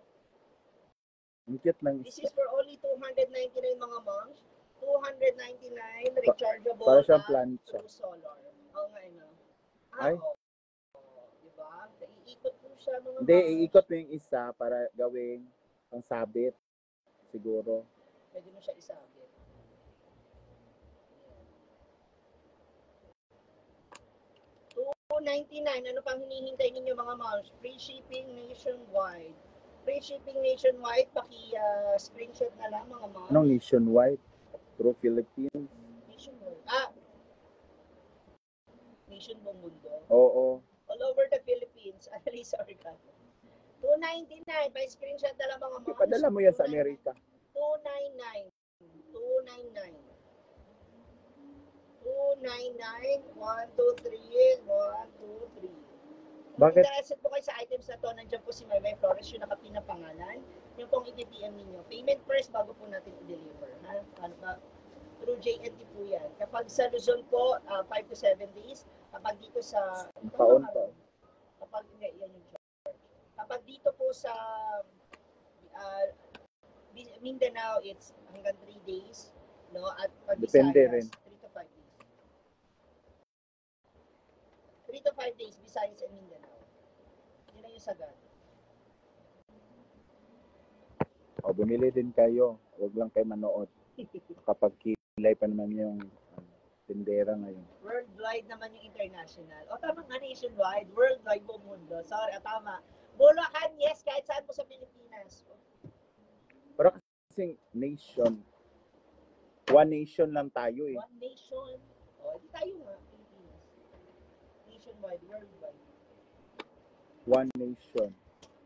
Ang cute lang. This is for only 299 mga moms. 299 rechargeable Para siyang plancha. through solar. Oo nga, no? Ay. Oo. Diba? Iikot po siya mga Hindi, moms. iikot mo yung isa para gawing pang sabit. Siguro. Pwede mo siya isabit. $299. Ano pang hinihintay ninyo mga moms? Free shipping nationwide. Free shipping nationwide. Screenshot na lang mga moms. Anong nationwide? Through Philippines? Nationwide. Nation buong mundo. Oo. All over the Philippines. Annalisa Organo. $299. By screenshot na lang mga moms. Ipadala mo yan sa Amerika. $299. $299. $299. 299. 1, 2, 3. 1, 2, 3. Kung Bakit? interested po kayo sa items na to, nandiyan po si Maymay Flores, yung nakapin na pangalan. Yung pong i-PM ninyo. Payment first bago po natin i-deliver. Ha? Ano ba? Through JNT po yan. Kapag sa Luzon po, 5 to 7 days. Kapag dito sa... Taon. Kapag, yan yung charge. Kapag dito po sa Mindanao, it's hanggang 3 days. No? At pag Depende Visayas, rin. 3 to 5 days. 3 to 5 days, Visayas and Mindanao. Yun na yung sagad. O, bumili din kayo. Huwag lang kayo manood. Kapag kilay pa naman yung tindera ngayon. Worldwide naman yung international. O tama nga, nationwide. Worldwide po mundo. Sorry, tama. Bulacan, yes, kahit saan po sa Pilipinas. Pero kasing nation, one nation lang tayo eh. One nation. O, di tayo nga, Pilipinas. Nationwide, worldwide. One nation.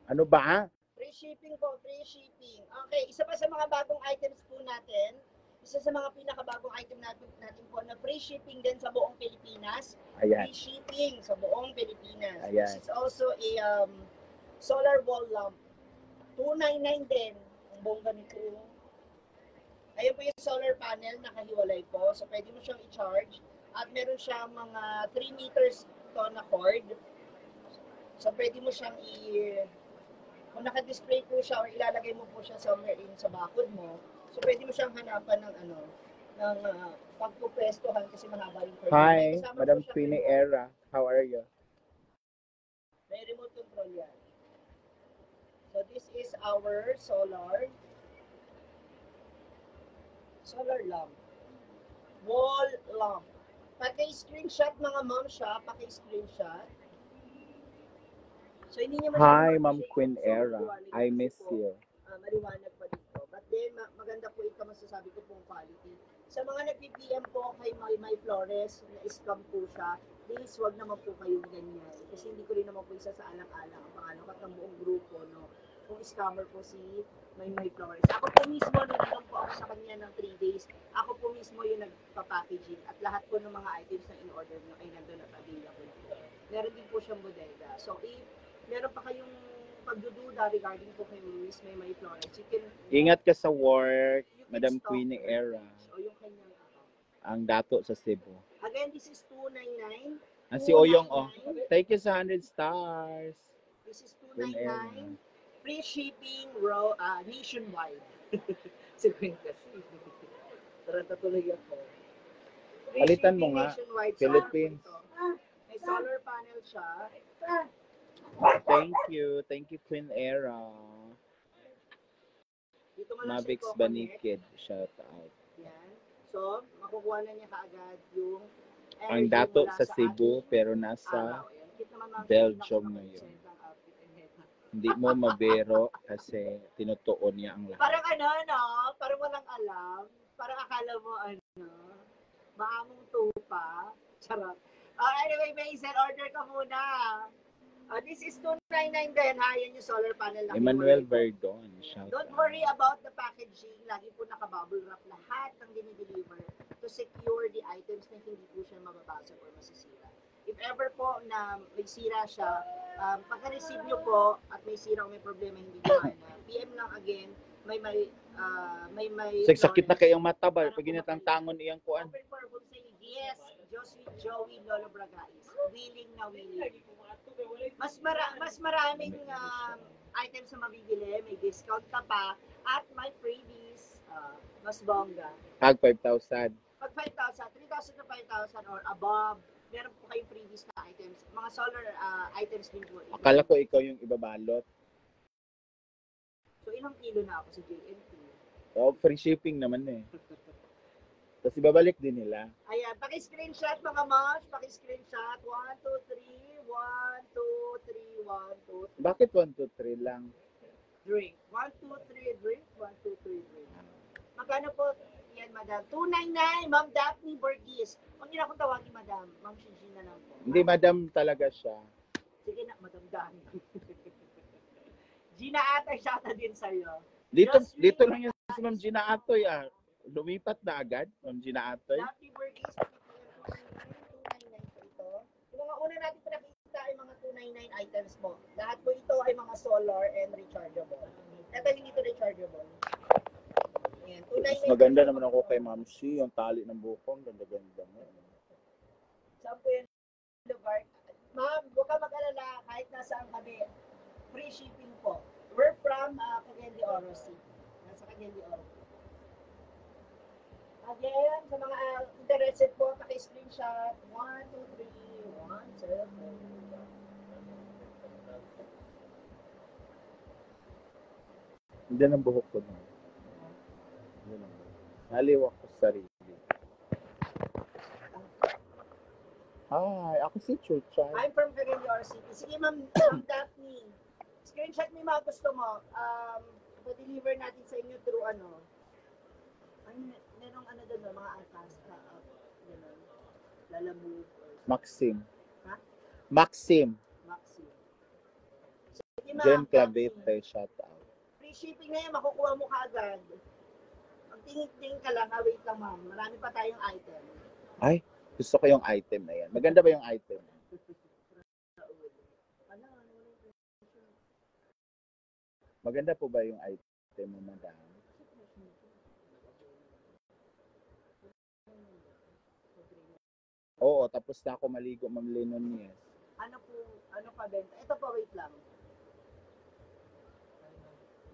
Ano ba? Free shipping po, free shipping. Okay, isa pa sa mga bagong items po natin, isa sa mga pinakabagong item natin po na free shipping din sa buong Pilipinas. Ayan. Free shipping sa buong Pilipinas. Ayan. This is also a solar wall lamp. 299 din ang bongga nito. Ayun po yung solar panel, nakahiwalay po. So pwede mo siyang i-charge. At meron siyang mga 3 meters to na cord. So pwede mo siyang kung naka-display po siya or ilalagay mo po siya somewhere in sa bakod mo, so pwede mo siyang hanapan ng pagpupwestuhan kasi mahaba yung cord. Hi, Kasama Madam po siya Queenie remote. Era. How are you? May remote control yan. So this is our solar lamp. Wall lamp. Paki-screenshot mga ma'am siya, paki-screenshot. So hindi niya Hi, masyadong Ma'am ma-appreciate Queen yung Era. sound quality I kasi miss po, you. maliwanag pa dito. But then, maganda po ito masasabi ko pong quality. Sa mga nag-PM po kay Maymay Flores, na-scam po siya, please, wag naman po kayong ganyan. Kasi hindi ko rin naman po isa sa alang-alang ang pangalan at ng buong grupo, no? Kung scammer po si Maymay Flores. Ako po mismo, nung po ako sa kanya ng 3 days, ako po mismo yung nagpa-packaging at lahat po ng mga items na in-order nyo ay nandun at available po. Meron din po siyang bodega. So, if meron pa kayong pagdududa regarding po kay Miss Maymay Flores, you can... Ingat ka sa work, you can Madam stalk Queenie her. Era. O yung kanyang account. Ang dato sa Cebu. Again, this is 299. Si Oyong, oh. Thank you sa 100 stars. This is Queen Era. 299. Free shipping nationwide. Si Queen kasi. Taranta tuloy ako. Free Palitan mo shipping nga, nationwide. Philippines. May solar panel siya. Thank you Queen Era. Dito mo lang siya Mavix i-connect. Banikid, shout out. Yan. So, makukuha na niya kaagad yung Ang energy dato mula sa Cebu ating pero nasa araw. Ayan. Cute naman, ma'am. Belgium Pinaka- ngayon. ang outfit and head. Hindi mo mabero kasi tinutuon niya ang lahat. Parang ano, no? Parang walang alam. Parang akala mo, maamong tupa. Charot. Anyway, Mason, order ka muna. This is 299 din, ha? Yan yung solar panel. na Emmanuel kinuha ko. Verdon, shout Don't out. worry about the packaging. Lagi po naka-bubble wrap lahat ng dinideliver to secure the items na hindi po siya mababasag or masisira. If ever po na may sira siya, pagka-receive nyo po at may sira o may problema hindi gumana, PM lang again, may Sakit na kayong mata ba? Pag ginatang tangon iyang kuan. Open for wholesale. Yes, Joey Lolo Bragais. Willing na willing. Mas maraming items na mabibili, may discount ka pa, at may freebies. Mas bongga. Tag 5,000. Pag 5,000, 3,000 to 5,000 or above, meron po kayong freebies na items. Mga solar items din po. Akala ko ikaw yung ibabalot. So, ilang kilo na ako sa JNT? Oh, free shipping naman eh. Tapos ibabalik din nila. Ayan, paki-screenshot mga moms, paki-screenshot. 1, 2, 3, 1, 2, 3, 1, 2, 3. Bakit 1, 2, 3 lang? Drink. 1, 2, 3, drink. 1, 2, 3, drink. Magkano po yan, madam? 299, Ma'am Daphne Burgess. Huwag niyo na akong tawagin, madam. Ma'am Shiji na lang po. Hindi, madam talaga siya. Sige na, madam Daphne. Gina ata, shouta din sa'yo. Dito lang yung si Ma'am Gina Atoy ah. Lumipat na agad, Ma'am Gina Atoy. Daphne Burgess, paki-PM po si natin pinakita ay mga 299 items po. Lahat po ito ay mga solar and rechargeable. Ito hindi to rechargeable. Ayan, Mas 299. maganda naman ako kay Ma'am Shi, yung tali ng buko, ang ganda-ganda mo. Saan po yung lugar? Ma'am, huwag ka mag-alala kahit nasaan kami. Free shipping po. We're from Cagayan de Oro City. Nasa Cagayan de Oro. Again, sa mga interested po, paki-screenshot. 1, 2, 3, 1, 2, 3. Hindi ang buhok ko na. Naliwak ko sa sarili. Hi, ako si Chuchay. I'm from Cagayan de Oro City. Sige, Ma'am Daphne. Screenshot mo yung mga gusto mo. Pa-deliver natin sa inyo through ano. Merong ano doon, mga atas. Gano'n. Lalamove. Maxim. Ha? Maxim. Maxi. Sige, Ma'am Jen Daphne. Clavete, shout out. Free shipping na yan, makukuha mo kaagad. Ang tingin-tingin ka lang, wait lang ma'am. Marami pa tayong item. Ay, gusto ko yung item na yan. Maganda ba yung item? Maganda po ba yung item mo, madam? Oo, tapos na ako maligo, Ma'am Lennon, yes. Ano pa benta? Ito po, wait lang.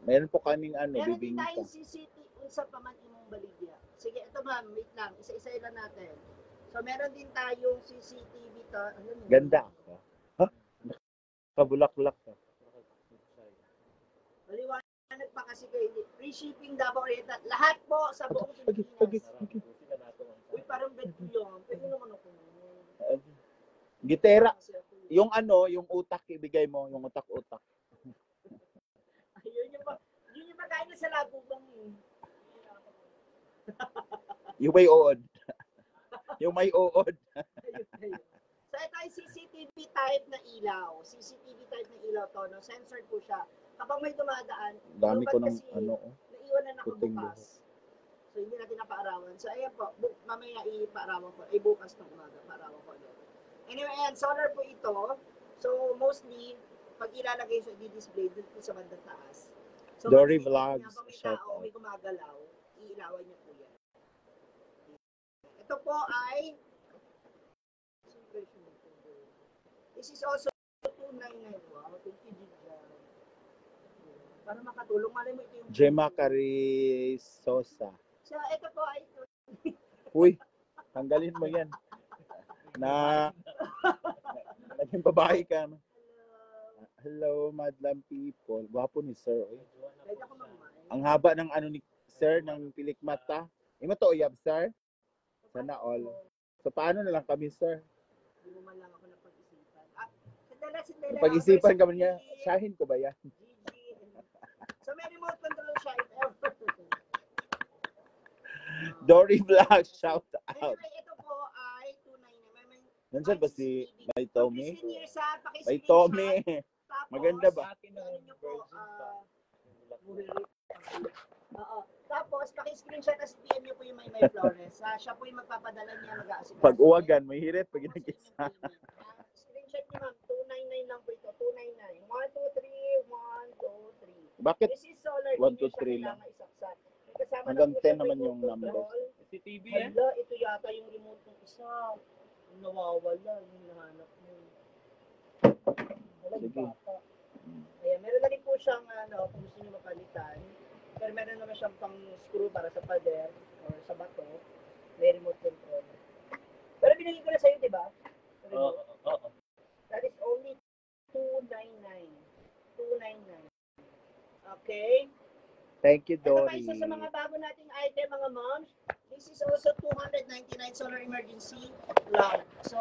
Meron po kaming Meron din bibingka. tayong CCTV unsa pa man imong baligya. Sige, ito ma'am, wait lang. Isa-isa lang natin. So, meron din tayong CCTV to. Ano yun? Ganda ako. Ha? Kabulaklak ka. Maliwanag pa kasi kayo. Free shipping Davao Oriental. Lahat po sa buong Okay. Pilipinas. Uy, parang bed ko yun. Pwede naman ako. Gitera. Kasi ako Yung yung utak, ibigay mo. Yung utak-utak. Yun yung pagkain na sa labubang eh. Yung may uod. Yung may uod. Ayun. So ito ay CCTV type na ilaw. CCTV type na ilaw to. No? Censored po siya. Kapag may dumadaan, Dami ko ng kasi naiwan na puting nakabukas. So hindi natin napaarawan. So ayan po, mamaya ipaarawan ko. Ay bukas ng umaga, paarawan ko ulit. Anyway, ayan, solar po ito. So mostly, pag ilalagay siya, di-display dito sa bandang taas. So, Dory makikita Vlogs, niya, pag may shout tao, out. may gumagalaw, iilawan niyo po yan. Ito po ay this is also 299. Wow, thank you, Gigi. Para makatulong, malay mo ito yung Gemma Carisosa. So, ito po ay Uy, tanggalin mo yan. Naging babae ka. Hello, madlang people. Gwapo ni Sir. Oy. Pwede ako mamay. Ang haba ng ni Sir, ng pilikmata. Imo to uyab, Sir? Sana all. So, paano na lang kami, Sir? Hindi mo man lang ako napag-isipan. Sandala. Pag-isipan kami niya, shahin ko ba yan? Gigi. So, may remote control siya if ever. Dory Vlog, shout out. Anyway, ito po ay 299. Nandiyan ba si May Tommy? May May Tommy. Maganda ba? Oo. Tapos, paki-screenshot as PM niyo po yung May Flores. Siya po yung magpapadala niya mag-aasikaso. Pag uwagan, may hirit pag ginagisa. Screenshot niyo ma'am, 299 lang po ito. 299. 1, 2, 3, 1, 2, 3. Bakit? This is solar. 1, 2, 3 lang. Hanggang 10 naman yung number. CCTV yan? Hala, ito yata yung remote ng isa. Yung nawawala, yung nahanap mo. Sige. Ayan, meron na rin po siyang, kung gusto niyo mapalitan. Pero meron naman siyang pang screw para sa pader or sa bato. May remote control. Pero binigay ko na sa'yo, di ba? Oo. That is only 299. 299. Okay? Thank you, Ito pa Dory. isa sa mga bago nating item, mga moms. This is also 299 solar emergency lamp. So,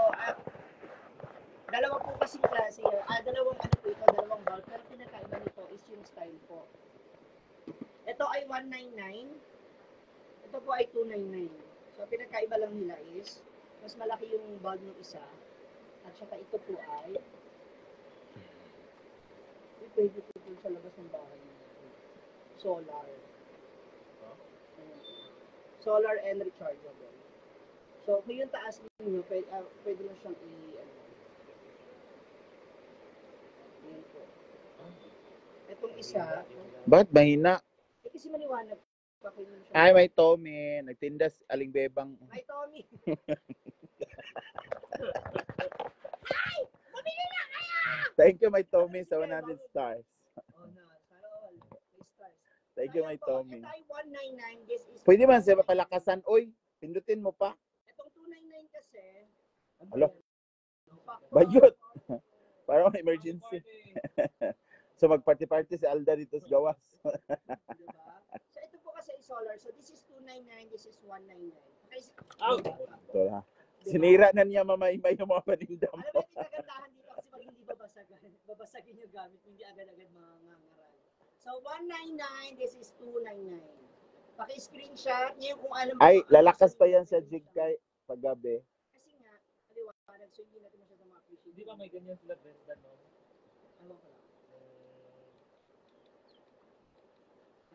dalawa po kasi klase. Dalawang dalawang bulb. Pero pinakaiba nito is yung style po. Ito ay 199. Ito po ay 299. So, pinakaiba lang nila is mas malaki yung bulb ng isa. At saka ito po ay pwede po sa labas ng bahay. Solar. Solar and rechargeable. So, kung yung taas ninyo, pwede mo siyang Itong isa, Bakit mahina? kasi maliwanag pa kayo siya. Ay, may Tommy. Nagtindas aling bebang. May Tommy. Thank you, my Tommy, sa 100 stars. Oh, no. Sana all. May stars. Thank you, Ayan my po, Tommy. ito ay 199. This is Pwede man siya palakasan. Uy, pindutin mo pa. Itong 299 kasi. Alo. Pakpak. Bayot. Parang emergency. So magparty-party si Alda dito sa gawas. Diba? So ito po kasi solar. So this is 299, this is 199. Okay. Out. Ito ha. Sinira na niya mamay-may yung mga paninda Alam mo. mo, yung kagandahan dito kasi pag hindi babasagin yung gamit, hindi agad-agad mangangaral. So 199, this is 299. Paki-screenshot niyo kung alam mo. Ay, lalakas pa yan sa jig kay paggabi. Kasi nga, aliwanag, so hindi natin masyadong ma-appreciate. Hindi ba may ganyan sila benda, no? Ano ko lang.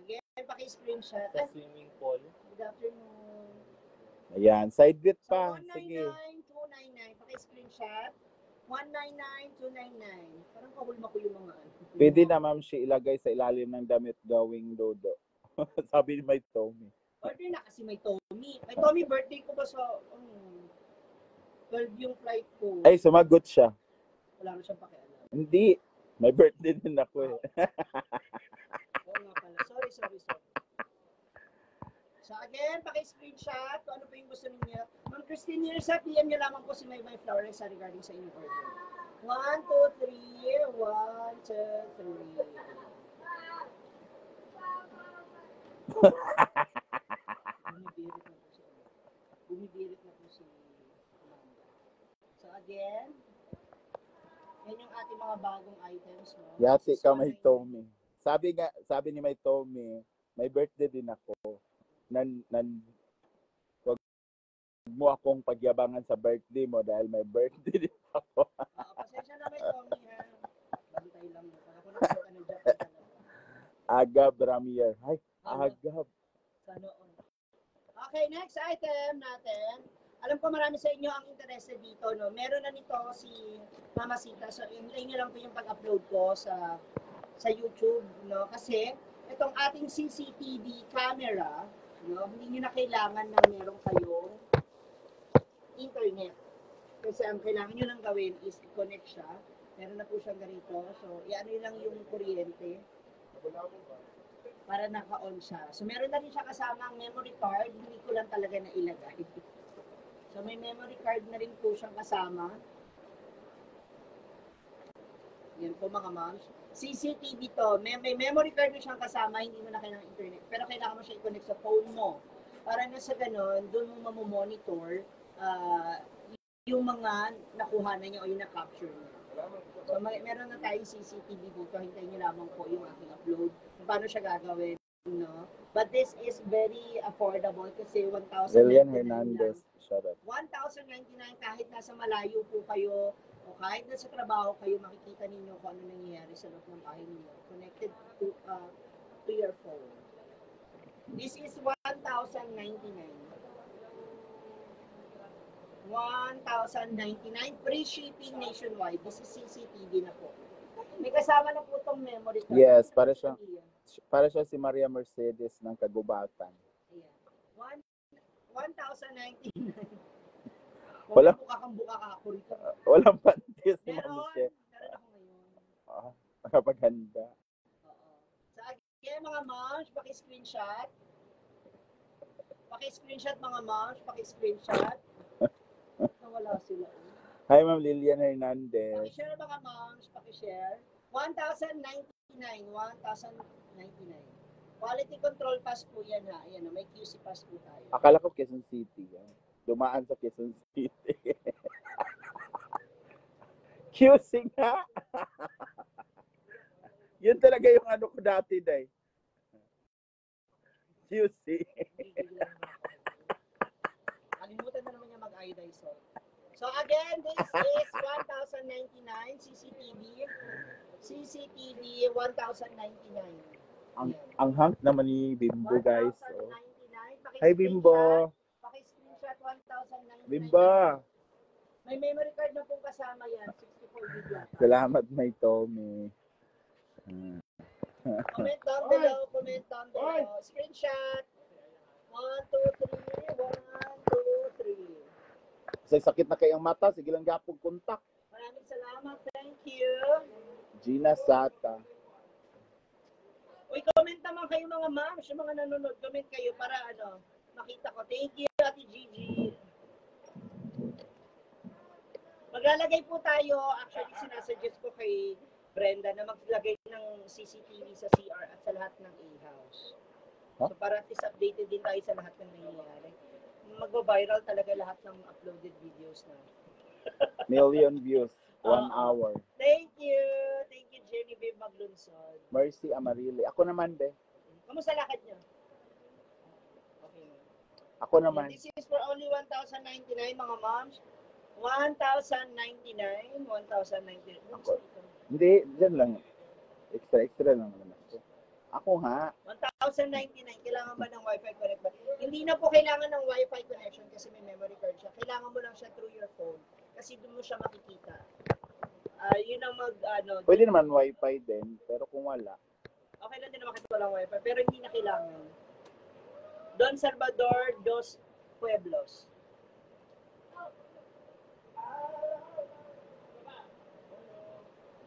Again, paki-screenshot. Sa swimming pool. Good afternoon. Ayan, side bit So, pa. Sige. 199, 299. Paki-screenshot. 199, 299. Parang kahulma ko yung mga ano. Pwede na ma'am siya ilagay sa ilalim ng damit gawing dodo. Sabi ni may Tommy. Order na kasi may Tommy. May Tommy, birthday ko ba sa 12 yung flight ko. Ay, sumagot siya. Wala na siyang pakialam. Hindi. May birthday din ako eh. Oo nga pala. Sorry. So again, paki-screenshot kung ano pa yung gusto ninyo. Ma'am Christine Yersa, PM nyo lamang po si May Flores regarding sa inyong order. 1, 2, 3. 1, 2, 3. Bumibirit na po si Amanda. So again, yan yung ating mga bagong items. No? Yati ka So, may Tommy. Sabi ni may Tommy, may birthday din ako. Wag mo akong pagyabangan sa birthday mo dahil may birthday din ako. Pasensya na may Tommy ha. Bantay lang mo. Pag ako nakita ng Japan talaga. Agab Ramier. Ay, Agab. Sa noon. Okay, next item natin. Alam ko marami sa inyo ang interested dito, no? Meron na nito si Mama Sita. So, hintayin nyo lang po yung pag-upload ko sa YouTube, no? Kasi, itong ating CCTV camera, no? Hindi nyo na kailangan na meron kayong internet. Kasi ang kailangan nyo lang gawin is i-connect siya. Meron na po siyang ganito. So, i-ano lang yung kuryente para naka-on siya. So, meron na rin siya kasamang memory card. Hindi ko lang talaga na ilagay. So, may memory card na rin po siyang kasama. Yan po mga moms. CCTV to. May memory card na siyang kasama. Hindi mo na kailangan internet. Pero kailangan mo siya i-connect sa phone mo. Para na sa ganun, doon mo mamomonitor yung mga nakuha na niya o yung na-capture niya. So, meron na tayong CCTV dito. Hintayin niyo lamang po yung aking upload. Paano siya gagawin, no? But this is very affordable kasi 1,099 Lilian Hernandez. Shout out. 1,099 kahit nasa malayo po kayo o kahit nasa trabaho kayo, makikita ninyo kung ano nangyayari sa loob ng bahay ninyo. Connected to your phone. This is 1,099. 1,099 free shipping nationwide. This is CCTV na po. May kasama na po itong memory card. Yes, para siya si Maria Mercedes ng Kagubatan. Ayan. 1,099. Wala. Buka ka ako rito. Walang panties ni Meron. Ma'am Michelle. Meron ako ngayon. Kapaganda. Oo. So again, mga moms, paki-screenshot. Paki-screenshot mga moms, paki-screenshot. Nawala sila. Hi, Ma'am Lilian Hernandez. Paki-share mga moms, paki-share. 1,099. 1,099. Quality control pass po yan ha. Ayan, may QC pass po tayo. Akala ko Quezon City. Dumaan sa Quezon City. QC nga. Yun talaga yung ano ko dati, Day. QC. Kalimutan na naman niya mag-iodize salt. So again, this is 1,099 CCTV. CCTV 1,099. Ang hunk naman ni Bimbo, guys. Oh. 1,099. Hi, Bimbo. Paki-screenshot 1,099. Bimbo. May memory card na pong kasama yan. 64 GB. Salamat, may Tommy. Comment down below, comment down below. Screenshot. 1, 2, 3. 1, 2, 3. Say sakit na kayang mata, sige lang gapog kontak. Maraming salamat. Thank you. Gina Sata. Uy, comment naman kayo mga moms, yung mga nanonood. Comment kayo para makita ko. Thank you, Ate Gigi. Maglalagay po tayo, actually sinasuggest ko kay Brenda na maglagay ng CCTV sa CR at sa lahat ng A-house. Huh? So para at least updated din tayo sa lahat ng nangyayari. Magba-viral talaga lahat ng uploaded videos na. Million views, 1 hour. Thank you! Thank you, Genevieve Maglunsod. Mercy Amarili. Ako naman, be. Kamusta lakad niyo? Okay. Ako naman. This is for only 1,099 mga moms. 1,099. 1,099. Ako. Hindi, dyan lang. Extra lang naman ako. Ako nga. 1,099. Kailangan ba ng Wi-Fi connect ba? Hindi na po kailangan ng Wi-Fi connection kasi may memory card siya. Kailangan mo lang siya through your phone kasi doon mo siya makikita. Yun ang Pwede naman wifi din, pero kung wala. okay lang din naman kasi walang Wi-Fi, pero hindi na kailangan. Don Salvador dos Pueblos.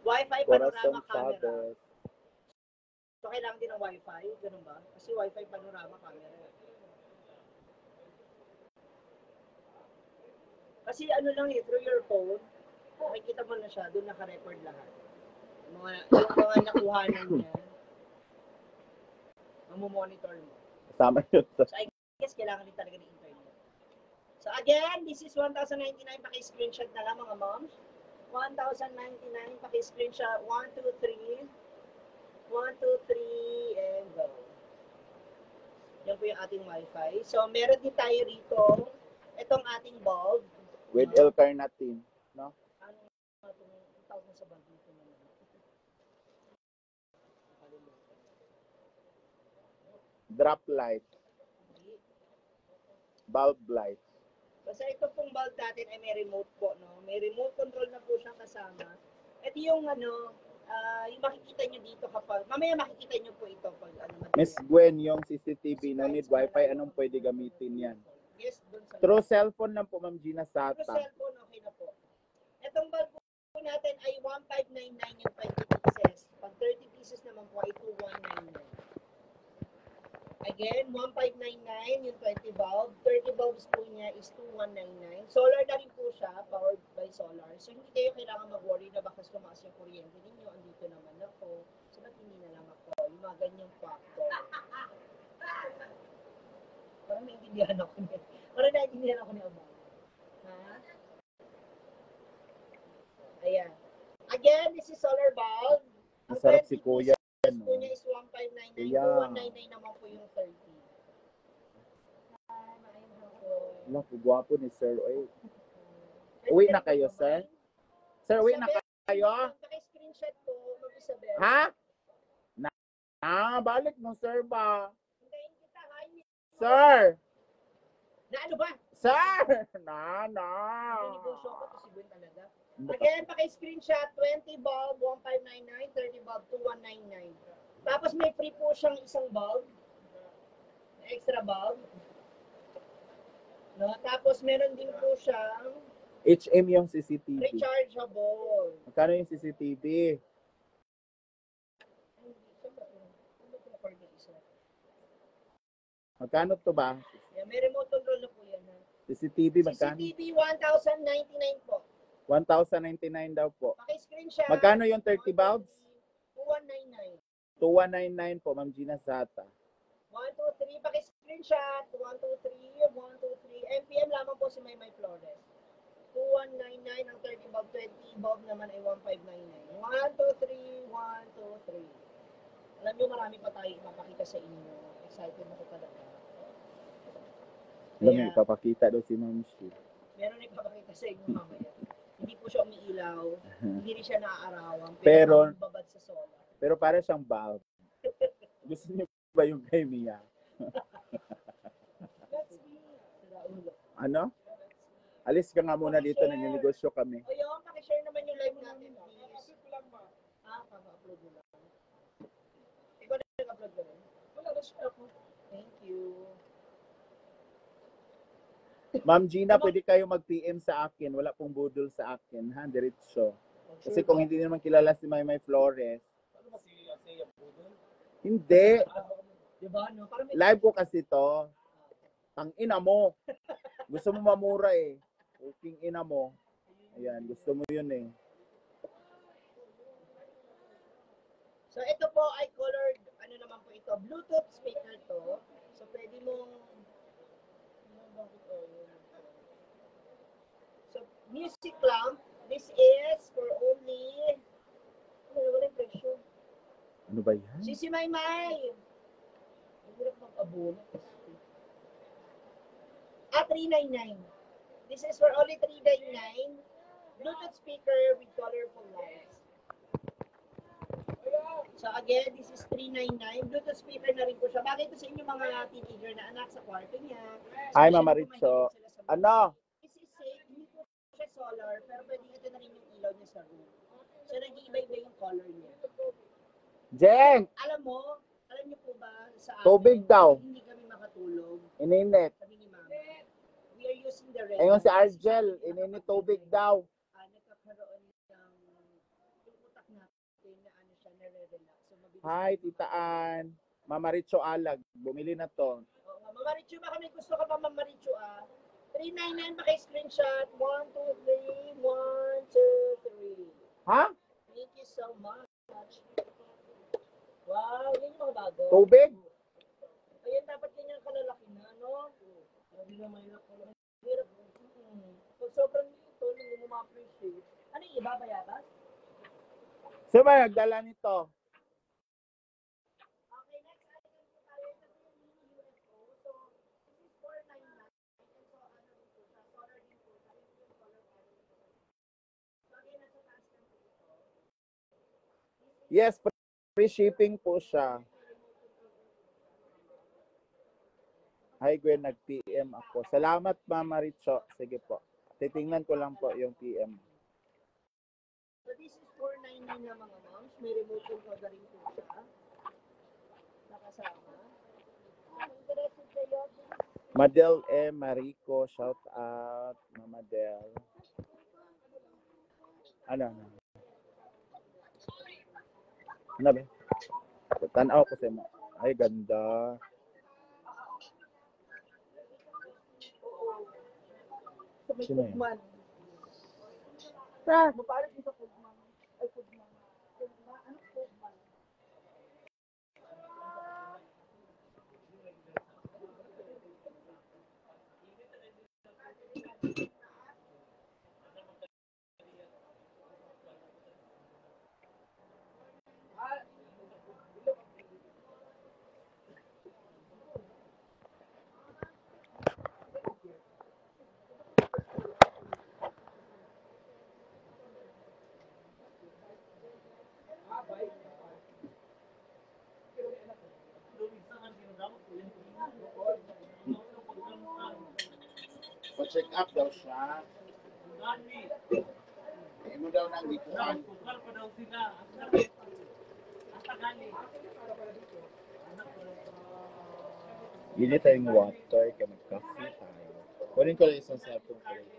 Wi-Fi Corazon panorama camera. Chavez. So, kailangan din ng Wi-Fi? Ganun ba? Kasi Wi-Fi panorama camera. Kasi lang through your phone, makikita mo na siya, doon naka-record lahat. Yung mga nakuhanan niya, mamomonitor mo. Kasama yun sa... So, I guess kailangan din talaga ng internet. So, again, this is 1,099. Paki-screenshot na lang mga moms. 1,099. Paki-screenshot. 1, 2, 3. 1, 2, 3, and go. Yan po yung ating Wi-Fi. So, meron din tayo rito itong ating bulb. With L-carnitine, no? Ano itong tawag na sa bulb dito naman? Drop light. Bulb light. Basta ito pong bulb natin ay may remote po, no? May remote control na po siyang kasama. Ito yung yung makikita nyo dito kapag, mamaya makikita nyo po ito pag Miss Gwen, yung CCTV, no need wifi, anong pwede gamitin yan? Yes, dun sa Through cellphone lang po, Ma'am Gina Through Sata. cellphone, okay na po. Itong bulb po natin ay 1,599 yung 20 pieces. Pag 30 pieces naman po ay 2,199. Again, 1,599 yung 20 bulb. 30 bulbs po niya is 2,199. Solar na rin po siya, powered by solar. So, hindi kayo kailangan mag-worry na baka tumaas yung kuryente ninyo. Andito naman ako. So, ba't hindi na lang ako? Yung mga ganyang factor. Parang naiintindihan ako niya. Parang naiintindihan ako ni Obama. Ha? Ayan. Again, this is solar bulb. Ang Masarap 20 si Kuya. pieces po niya is 1,599. Yeah. 2,199 naman po yung 30. Wala, gwapo ni Sir. Uwi na kayo, sir? Sir, uwi na kayo? Paki-screenshot ko, mag-Isabel. Ha? Balik mo, sir ba? Hintayin kita, hi. Sir! Na ano ba? Sir! Negosyo ko to si Gwen talaga. Again, paki-screenshot, 20 bulb, 1,599, 30 bulb, 2,199. Tapos may free po siyang isang bulb, extra bulb. No? Tapos meron din po siyang HM yung CCTV. rechargeable. Magkano yung CCTV? Magkano to ba? Yeah, may remote control na po yan. Ha? CCTV, magkano? CCTV, 1,099 po. 1,099 daw po. Paki-screenshot. Magkano yung 30 bulbs? 2,199. 2,199 po, Ma'am Gina Sata. 1, 2, 3. Paki-screenshot. 1, 2, 3. 1, 2, 3. MPM lamang po si Maymay Flores. 2,199 ang 30 bulb. 20 bulb naman ay 1,599. 1, 2, 3. 1, 2, 3. Alam nyo, marami pa tayo ipapakita sa inyo. Excited ako talaga. Alam mo, ipapakita daw si Ma'am Shi. Meron ipapakita sa inyo mamaya. Hindi po siya umiilaw. Hindi rin siya naaarawan. Pero- babad sa solar. Pero para siyang bulb. Gusto niyo ba yung kay Mia? That's me. Sira ulo. Ano? Alis ka nga muna dito, nagnegosyo kami. O yun, pakishare naman yung live natin, please. Ah, kaka-upload mo lang. Cash ako. Thank you. Ma'am Gina, pwede kayo mag-PM sa akin. Wala pong budol sa akin, ha? Diretso. Kasi kung hindi naman kilala si Maymay Flores, hindi. Diba, no? Parang may... Live ko kasi to. Tang ina mo. Gusto mo mamura eh. Fucking ina mo. Ayan, gusto mo yun eh. So, ito po ay colored, ano naman po ito, Bluetooth speaker to. So, pwede mong... So, music lamp. This is for only... Wala yung presyo. Ano ba yan? Sisi Maymay! Ang hirap mag-abono. 399. This is for only 399. Bluetooth speaker with colorful lights. So again, this is 399. Bluetooth speaker na rin po siya. Bagay ito sa inyo mga teenager na anak sa kwarto niya. Hi, Mama Richo. Ano? This is safe. Hindi po siya solar, pero pwede ito na rin yung ilaw niya sa room. So nag-iiba-iba yung color niya. Jeng! Alam niyo po ba sa amin, Tubig daw. hindi kami makatulog. Ininit. Sabi ni Mama, we are using the red. Ayun si Argel. Ininit tubig daw. Nagkakaroon ng yung utak natin na ano siya, nare-relax. So, mabilis. Hi, Tita Ann. Mama Richo Alag. Bumili na to. Oo nga. Mama Richo, baka may gusto ka pa, Mama Richo, ah. 399, maki-screenshot. 1, 2, 3. 1, 2, 3. Ha? Thank you so much. Wow, yan yung mga bago. Tubig? Ayan, dapat ganyan kalalaki na, no? Hindi na mahirap ko lang. Hirap. Pag sobrang ito, hindi mo ma-appreciate. Ano yung iba, bayabas? Sino ba nagdala nito? Okay, next item po tayo. Ito po yung mini UFO. So, this is 499. And so, ano rin po siya? Solar din po siya. Yung color panel po. So, again, nasa taas lang po ito. Yes, free shipping po siya. Hi Gwen, nag-PM ako. Salamat Mama Richo. Sige po. Titingnan ko lang po yung PM. So, this is 499 na mga moms. May remote control na rin po siya. Nakasama. Kung interested kayo, Madel Marico, shout out. Mama Del. Ano? Ano ba? Tanaw ko sa mo. Ay, ganda. sa may Sino yan? Pugman. Sa? Mapalit mo sa Pugman. Ay, Pugman. Pugman? Ano Pugman? Pa-check up daw siya. Hindi mo daw nang likuan. Init tayong water, kaya mag-coffee tayo. Kunin ko lang isang cellphone ko.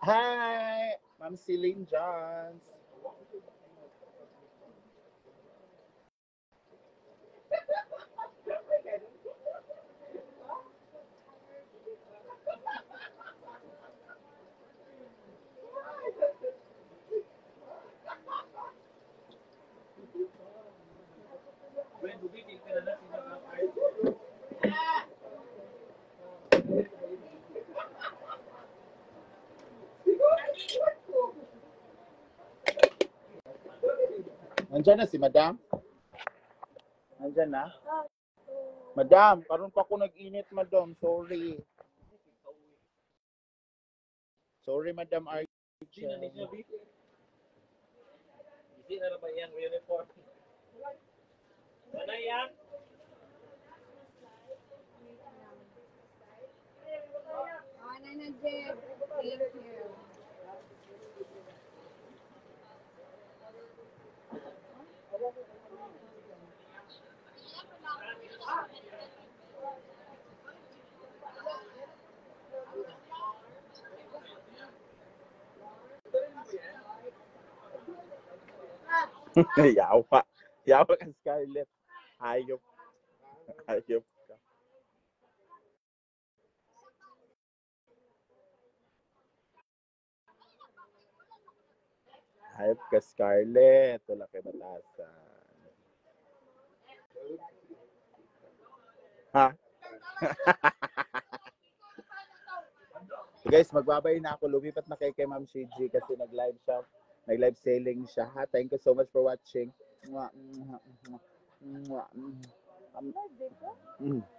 Hi! Ma'am Celine Johns. Nandiyan na si Madam? Nandiyan na? Madam, karon pa ako nag-init, Madam. Sorry. Sorry, Madam Hindi na Archie. niya, Vic. Hindi na naman yung uniform. Ano yan? Ano na, Jeff? Thank you. Yawa. Yawa ka, Scarlett. Hayop. Hayop ka. Hayop ka, Scarlett. Wala kay batasan. Ha? So guys, magbabay na ako. Lumipat na kay Ma'am Shiji kasi nag-live siya. Nag-live selling siya. Ha? Thank you so much for watching. Mwah, mwah, mwah, mwah, mwah.